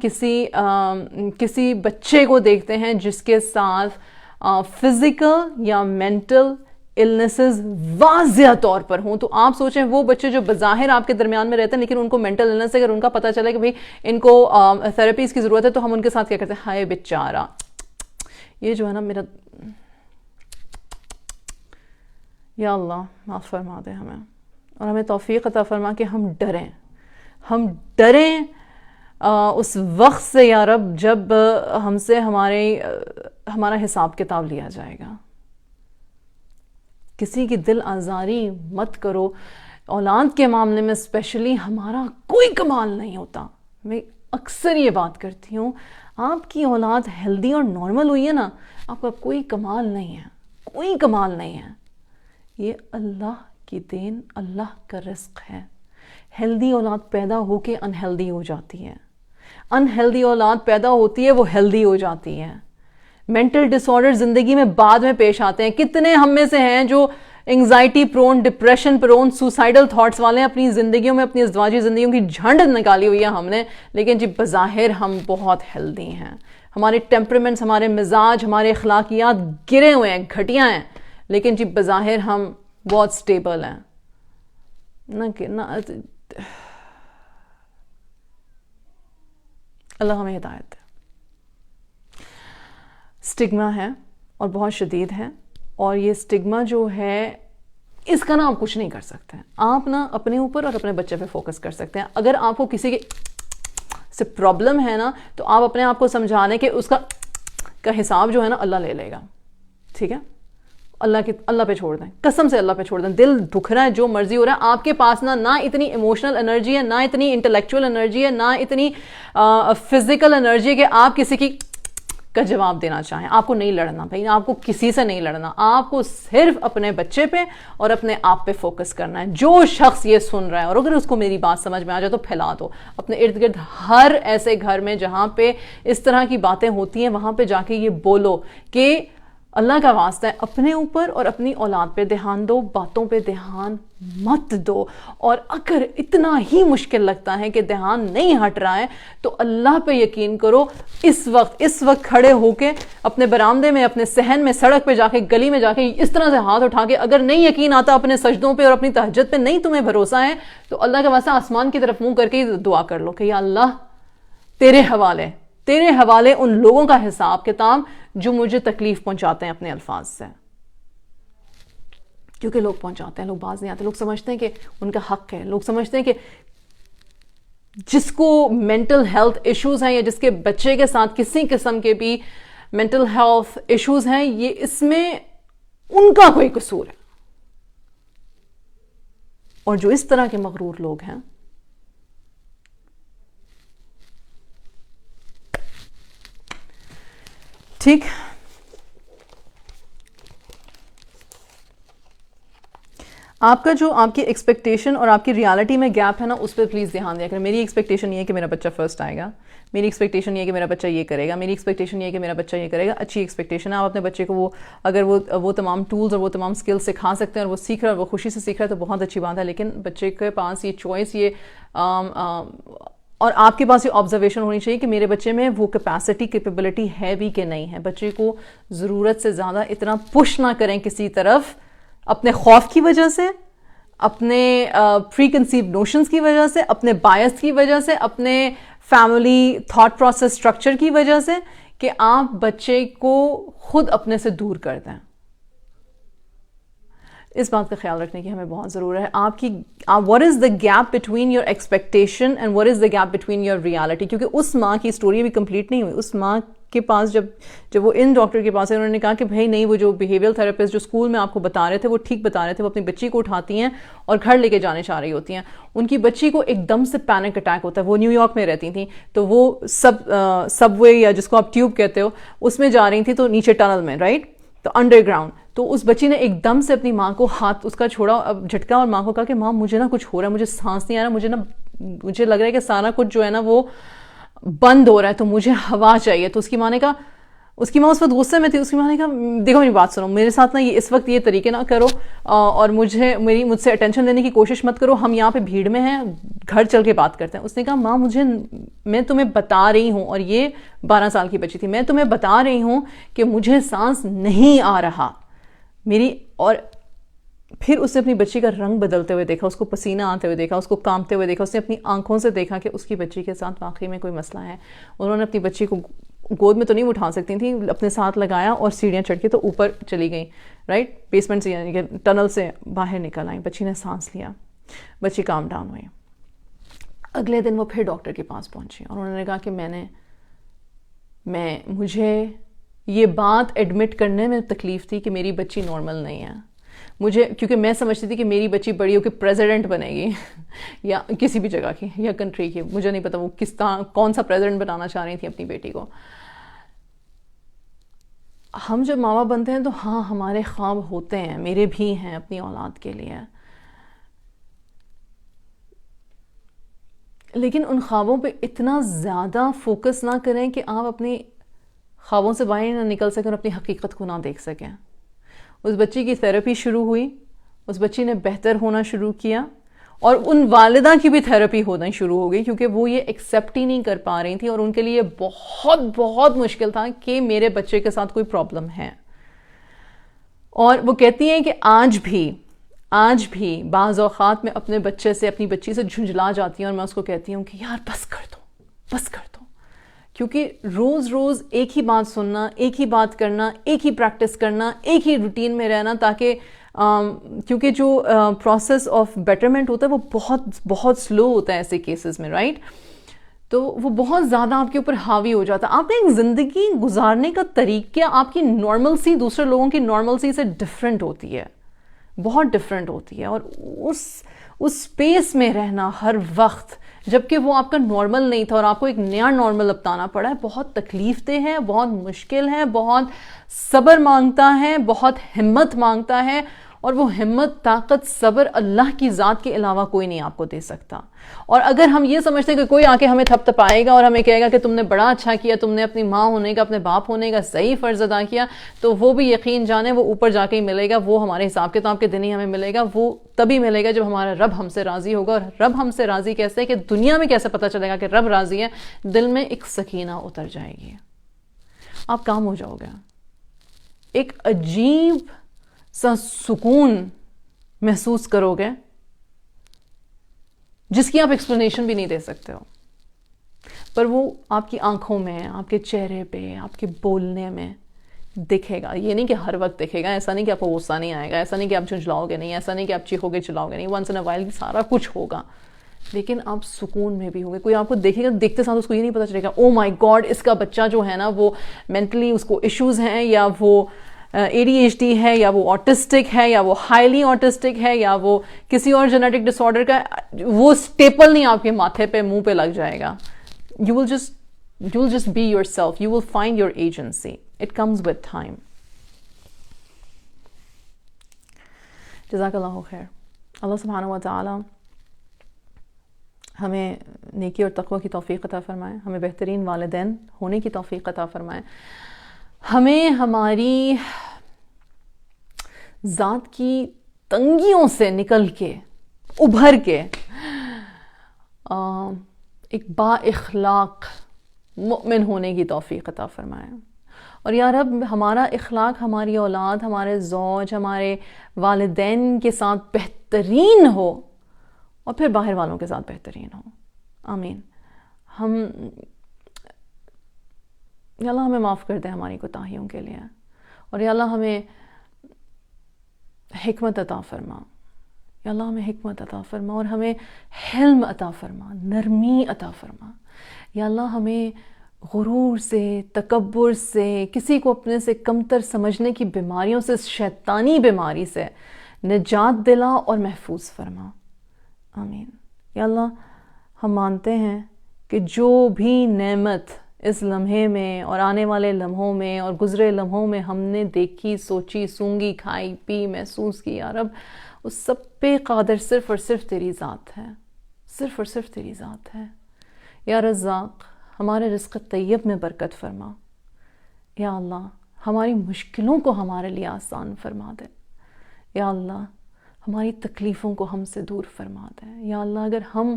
کسی بچے کو دیکھتے ہیں جس کے ساتھ فزیکل یا مینٹل النسز واضح طور پر ہوں. تو آپ سوچیں وہ بچے جو بظاہر آپ کے درمیان میں رہتے ہیں لیکن ان کو مینٹل النس ہے, اگر ان کا پتہ چلے کہ بھئی ان کو تھراپیز کی ضرورت ہے تو ہم ان کے ساتھ کیا کرتے ہیں, ہائے بیچارہ یہ جو ہے نا میرا, یا اللہ معاف فرما دے ہمیں, اور ہمیں توفیق عطا فرما کہ ہم ڈریں اس وقت سے یا رب جب ہم سے ہمارا حساب کتاب لیا جائے گا. کسی کی دل آزاری مت کرو. اولاد کے معاملے میں اسپیشلی ہمارا کوئی کمال نہیں ہوتا. میں اکثر یہ بات کرتی ہوں, آپ کی اولاد ہیلدی اور نارمل ہوئی ہے نا, آپ کا کوئی کمال نہیں ہے, کوئی کمال نہیں ہے. یہ اللہ کی دین, اللہ کا رزق ہے. ہیلدی اولاد پیدا ہو کے انہیلدی ہو جاتی ہے, انہیلدی اولاد پیدا ہوتی ہے وہ ہیلدی ہو جاتی ہے. مینٹل ڈس آرڈر زندگی میں بعد میں پیش آتے ہیں. کتنے ہم میں سے ہیں جو انگزائٹی پرون, ڈپریشن پرون, سوسائڈل تھاٹس والے ہیں, اپنی زندگیوں میں, اپنی ازدواجی زندگیوں کی جھنڈ نکالی ہوئی ہے ہم نے, لیکن جی بظاہر ہم بہت ہیلدی ہیں. ہمارے ٹیمپرمنٹس, ہمارے مزاج, ہمارے اخلاقیات گرے ہوئے ہیں, گھٹیا ہیں, لیکن جی بظاہر ہم بہت سٹیبل ہیں. اللہ ہمیں ہدایت دے. سٹگما ہے اور بہت شدید ہے, اور یہ سٹگما جو ہے اس کا نا آپ کچھ نہیں کر سکتے ہیں. آپ نا اپنے اوپر اور اپنے بچے پہ فوکس کر سکتے ہیں. اگر آپ کو کسی سے پرابلم ہے نا تو آپ اپنے آپ کو سمجھا لیں کہ اس کا حساب جو ہے نا اللہ لے لے گا. ٹھیک ہے, اللہ پہ چھوڑ دیں, قسم سے اللہ پہ چھوڑ دیں. دل دکھ رہا ہے, جو مرضی ہو رہا ہے, آپ کے پاس نہ اتنی ایموشنل انرجی ہے, نہ اتنی انٹلیکچوئل انرجی ہے, نہ اتنی فزیکل انرجی ہے کہ آپ کسی کی کا جواب دینا چاہیں. آپ کو نہیں لڑنا بھائی, آپ کو کسی سے نہیں لڑنا, آپ کو صرف اپنے بچے پہ اور اپنے آپ پہ فوکس کرنا ہے. جو شخص یہ سن رہا ہے اور اگر اس کو میری بات سمجھ میں آ جائے تو پھیلا دو اپنے ارد گرد. ہر ایسے گھر میں جہاں پہ اس طرح کی باتیں ہوتی ہیں وہاں پہ جا کے یہ بولو کہ اللہ کا واسطہ ہے اپنے اوپر اور اپنی اولاد پہ دھیان دو, باتوں پہ دھیان مت دو. اور اگر اتنا ہی مشکل لگتا ہے کہ دھیان نہیں ہٹ رہا ہے تو اللہ پہ یقین کرو. اس وقت کھڑے ہو کے اپنے برآمدے میں, اپنے صحن میں, سڑک پہ جا کے, گلی میں جا کے اس طرح سے ہاتھ اٹھا کے, اگر نہیں یقین آتا اپنے سجدوں پہ اور اپنی تہجد پہ نہیں تمہیں بھروسہ ہے تو اللہ کا واسطہ آسمان کی طرف منہ کر کے دعا کر لو کہ یا اللہ تیرے حوالے, تیرے حوالے ان لوگوں کا حساب کتاب جو مجھے تکلیف پہنچاتے ہیں اپنے الفاظ سے. کیونکہ لوگ پہنچاتے ہیں, لوگ باز نہیں آتے, لوگ سمجھتے ہیں کہ ان کا حق ہے, لوگ سمجھتے ہیں کہ جس کو مینٹل ہیلتھ ایشوز ہیں یا جس کے بچے کے ساتھ کسی قسم کے بھی مینٹل ہیلتھ ایشوز ہیں, یہ اس میں ان کا کوئی قصور ہے. اور جو اس طرح کے مغرور لوگ ہیں, ٹھیک, آپ کا جو آپ کی ایکسپیکٹیشن اور آپ کی ریالٹی میں گیپ ہے نا, اس پہ پلیز دھیان دیا کریں. میری ایکسپیکٹیشن یہ ہے کہ میرا بچہ فرسٹ آئے گا, میری ایکسپیکٹیشن یہ ہے کہ میرا بچہ یہ کرے گا, میری ایکسپیکٹیشن یہ ہے کہ میرا بچہ یہ کرے گا. اچھی ایکسپیکٹیشن ہے, آپ اپنے بچے کو اگر وہ تمام ٹولز اور وہ تمام اسکل سکھا سکتے ہیں اور وہ سیکھ رہا ہے اور وہ خوشی سے سیکھ رہا ہے تو بہت اچھی بات ہے. لیکن بچے کے پاس یہ چوائس اور آپ کے پاس یہ آبزرویشن ہونی چاہیے کہ میرے بچے میں وہ کیپیسٹی کیپیبلٹی ہے بھی کہ نہیں ہے. بچے کو ضرورت سے زیادہ اتنا پش نہ کریں کسی طرف, اپنے خوف کی وجہ سے, اپنے پری کنسیو نوشنز کی وجہ سے, اپنے بائس کی وجہ سے, اپنے فیملی تھاٹ پروسیس اسٹرکچر کی وجہ سے, کہ آپ بچے کو خود اپنے سے دور کر دیں. اس بات کا خیال رکھنے کی ہمیں بہت ضرورت ہے. آپ کی what is the gap between your expectation and what is the gap between your reality, کیونکہ اس ماں کی اسٹوری ابھی کمپلیٹ نہیں ہوئی. اس ماں کے پاس جب وہ ان ڈاکٹر کے پاس ہے, انہوں نے کہا کہ بھائی نہیں, وہ جو بیہیویئر تھراپسٹ جو اسکول میں آپ کو بتا رہے تھے وہ ٹھیک بتا رہے تھے, وہ اپنی بچی کو اٹھاتی ہیں اور گھر لے کے جانے چاہ رہی ہوتی ہیں. ان کی بچی کو ایک دم سے پینک اٹیک ہوتا ہے. وہ نیو یارک میں رہتی تھیں, تو وہ سب وے یا جس کو آپ ٹیوب کہتے ہو اس میں جا رہی تھی, تو نیچے ٹنل میں, رائٹ, تو انڈر گراؤنڈ. تو اس بچی نے ایک دم سے اپنی ماں کو ہاتھ اس کا چھوڑا, اب جھٹکا, اور ماں کو کہا کہ ماں مجھے نا کچھ ہو رہا ہے, مجھے سانس نہیں آ رہا, مجھے لگ رہا ہے کہ سارا کچھ جو ہے نا وہ بند ہو رہا ہے, تو مجھے ہوا چاہیے. تو اس کی ماں نے کہا, اس کی ماں اس وقت غصے میں تھی, اس کی ماں نے کہا دیکھو میری بات سنو, میرے ساتھ نا اس وقت یہ طریقے نہ کرو اور مجھ سے اٹینشن لینے کی کوشش مت کرو, ہم یہاں پہ بھیڑ میں ہیں, گھر چل کے بات کرتے ہیں. اس نے کہا ماں میں تمہیں بتا رہی ہوں, اور یہ 12 سال کی بچی تھی, میں تمہیں بتا رہی ہوں کہ مجھے سانس نہیں آ رہا میری. اور پھر اس نے اپنی بچی کا رنگ بدلتے ہوئے دیکھا, اس کو پسینہ آتے ہوئے دیکھا, اس کو کانپتے ہوئے دیکھا, اس نے اپنی آنکھوں سے دیکھا کہ اس کی بچی کے ساتھ واقعی میں کوئی مسئلہ ہے. انہوں نے اپنی بچی کو گود میں تو نہیں اٹھا سکتی تھیں, اپنے ساتھ لگایا اور سیڑھیاں چڑھ کے تو اوپر چلی گئیں, رائٹ, بیسمنٹ سے, یعنی کہ ٹنل سے باہر نکل آئیں. بچی نے سانس لیا, بچی کام ڈاؤن ہوئی. اگلے دن وہ پھر ڈاکٹر کے پاس پہنچی اور انہوں نے کہا کہ مجھے یہ بات ایڈمٹ کرنے میں تکلیف تھی کہ میری بچی نارمل نہیں ہے. مجھے, کیونکہ میں سمجھتی تھی کہ میری بچی بڑی ہو کے پریزیڈنٹ بنے گی یا کسی بھی جگہ کی یا کنٹری کی, مجھے نہیں پتا وہ کون سا پریزیڈنٹ بنانا چاہ رہی تھی اپنی بیٹی کو. ہم جب ماما بنتے ہیں تو ہاں ہمارے خواب ہوتے ہیں, میرے بھی ہیں اپنی اولاد کے لیے, لیکن ان خوابوں پہ اتنا زیادہ فوکس نہ کریں کہ آپ اپنی خوابوں سے باہر نہ نکل سکیں اور اپنی حقیقت کو نہ دیکھ سکیں. اس بچی کی تھیراپی شروع ہوئی, اس بچی نے بہتر ہونا شروع کیا, اور ان والدہ کی بھی تھیراپی ہونا شروع ہو گئی, کیونکہ وہ یہ ایکسیپٹ ہی نہیں کر پا رہی تھیں, اور ان کے لیے بہت بہت مشکل تھا کہ میرے بچے کے ساتھ کوئی پرابلم ہے. اور وہ کہتی ہیں کہ آج بھی بعض اوقات میں اپنے بچے سے, اپنی بچی سے جھنجھلا جاتی ہوں, اور میں اس کو کہتی ہوں کہ یار بس کر دو, کیونکہ روز روز ایک ہی بات سننا, ایک ہی بات کرنا, ایک ہی پریکٹس کرنا, ایک ہی روٹین میں رہنا, تاکہ کیونکہ جو پروسیس آف بیٹرمنٹ ہوتا ہے وہ بہت بہت سلو ہوتا ہے ایسے کیسز میں, رائٹ, تو وہ بہت زیادہ آپ کے اوپر حاوی ہو جاتا ہے. آپ نے ایک زندگی گزارنے کا طریقہ, آپ کی نارملسی دوسرے لوگوں کی نارملسی سے ڈفرینٹ ہوتی ہے, بہت ڈفرینٹ ہوتی ہے, اور اس اسپیس میں رہنا ہر وقت, جبکہ وہ آپ کا نارمل نہیں تھا اور آپ کو ایک نیا نارمل اپنانا پڑا ہے, بہت تکلیف دہ ہے, بہت مشکل ہے, بہت صبر مانگتا ہے, بہت ہمت مانگتا ہے, اور وہ ہمت, طاقت, صبر اللہ کی ذات کے علاوہ کوئی نہیں آپ کو دے سکتا. اور اگر ہم یہ سمجھتے ہیں کہ کوئی آ کے ہمیں تھپ تھپائے گا اور ہمیں کہے گا کہ تم نے بڑا اچھا کیا, تم نے اپنی ماں ہونے کا, اپنے باپ ہونے کا صحیح فرض ادا کیا, تو وہ بھی یقین جانے وہ اوپر جا کے ہی ملے گا, وہ ہمارے حساب کتاب کے دن ہی ہمیں ملے گا, وہ تبھی ملے گا جب ہمارا رب ہم سے راضی ہوگا. اور رب ہم سے راضی کیسے ہے, کہ دنیا میں کیسے پتہ چلے گا کہ رب راضی ہے, دل میں ایک سکینہ اتر جائے گی, آپ کام ہو جاؤ گے, ایک عجیب سا سکون محسوس کرو گے جس کی آپ ایکسپلینیشن بھی نہیں دے سکتے ہو. پر وہ آپ کی آنکھوں میں، آپ کے چہرے پہ، آپ کے بولنے میں دکھے گا. یہ نہیں کہ ہر وقت دکھے گا، ایسا نہیں کہ آپ کو غصہ نہیں آئے گا، ایسا نہیں کہ آپ جھنجھلاؤ گے نہیں، ایسا نہیں کہ آپ چیخو گے چلاؤ گے نہیں. ونس ان اے وائل سارا کچھ ہوگا، لیکن آپ سکون میں بھی ہوں گے. کوئی آپ کو دیکھے گا، دیکھتے ساتھ اس کو یہ نہیں پتا چلے گا او مائی گاڈ اس کا بچہ جو ہے نا وہ مینٹلی اس کو ایشوز ہیں، یا وہ ADHD ہے، یا وہ آٹسٹک ہے، یا وہ ہائیلی آٹسٹک ہے، یا وہ کسی اور جینیٹک ڈس آرڈر کا. وہ اسٹیپل نہیں آپ کے ماتھے پہ منہ پہ لگ جائے گا. You will just be yourself. You will find your agency. It comes with time. جزاک اللہ خیر. اللہ سبحانہ و تعالی ہمیں نیکی اور تقوی کی توفیق عطا فرمائے، ہمیں بہترین والدین ہونے کی توفیق عطا فرمائے، ہمیں ہماری ذات کی تنگیوں سے نکل کے ابھر کے ایک با اخلاق مؤمن ہونے کی توفیق عطا فرمائے. اور یا رب ہمارا اخلاق ہماری اولاد، ہمارے زوج، ہمارے والدین کے ساتھ بہترین ہو، اور پھر باہر والوں کے ساتھ بہترین ہو. آمین. یا اللہ ہمیں معاف کر دے ہماری کوتاہیوں کے لیے، اور یا اللہ ہمیں حکمت عطا فرما. یا اللہ ہمیں حکمت عطا فرما، اور ہمیں حلم عطا فرما، نرمی عطا فرما. یا اللہ ہمیں غرور سے، تکبر سے، کسی کو اپنے سے کمتر سمجھنے کی بیماریوں سے، شیطانی بیماری سے نجات دلا اور محفوظ فرما. آمین. یا اللہ ہم مانتے ہیں کہ جو بھی نعمت اس لمحے میں اور آنے والے لمحوں میں اور گزرے لمحوں میں ہم نے دیکھی، سوچی، سونگی، کھائی، پی، محسوس کی، یا رب اس سب پہ قادر صرف اور صرف تیری ذات ہے، صرف اور صرف تیری ذات ہے. یا رزاق ہمارے رزق طیب میں برکت فرما. یا اللہ ہماری مشکلوں کو ہمارے لیے آسان فرما دے. یا اللہ ہماری تکلیفوں کو ہم سے دور فرما دے. یا اللہ اگر ہم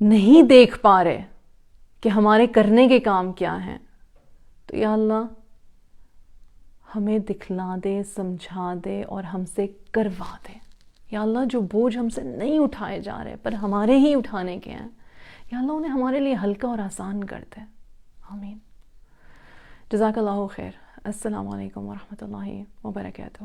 نہیں دیکھ پا رہے کہ ہمارے کرنے کے کام کیا ہیں، تو یا اللہ ہمیں دکھلا دے، سمجھا دے اور ہم سے کروا دے. یا اللہ جو بوجھ ہم سے نہیں اٹھائے جا رہے پر ہمارے ہی اٹھانے کے ہیں، یا اللہ انہیں ہمارے لیے ہلکا اور آسان کر دے. آمین. جزاک اللہ خیر. السلام علیکم ورحمۃ اللہ وبرکاتہ.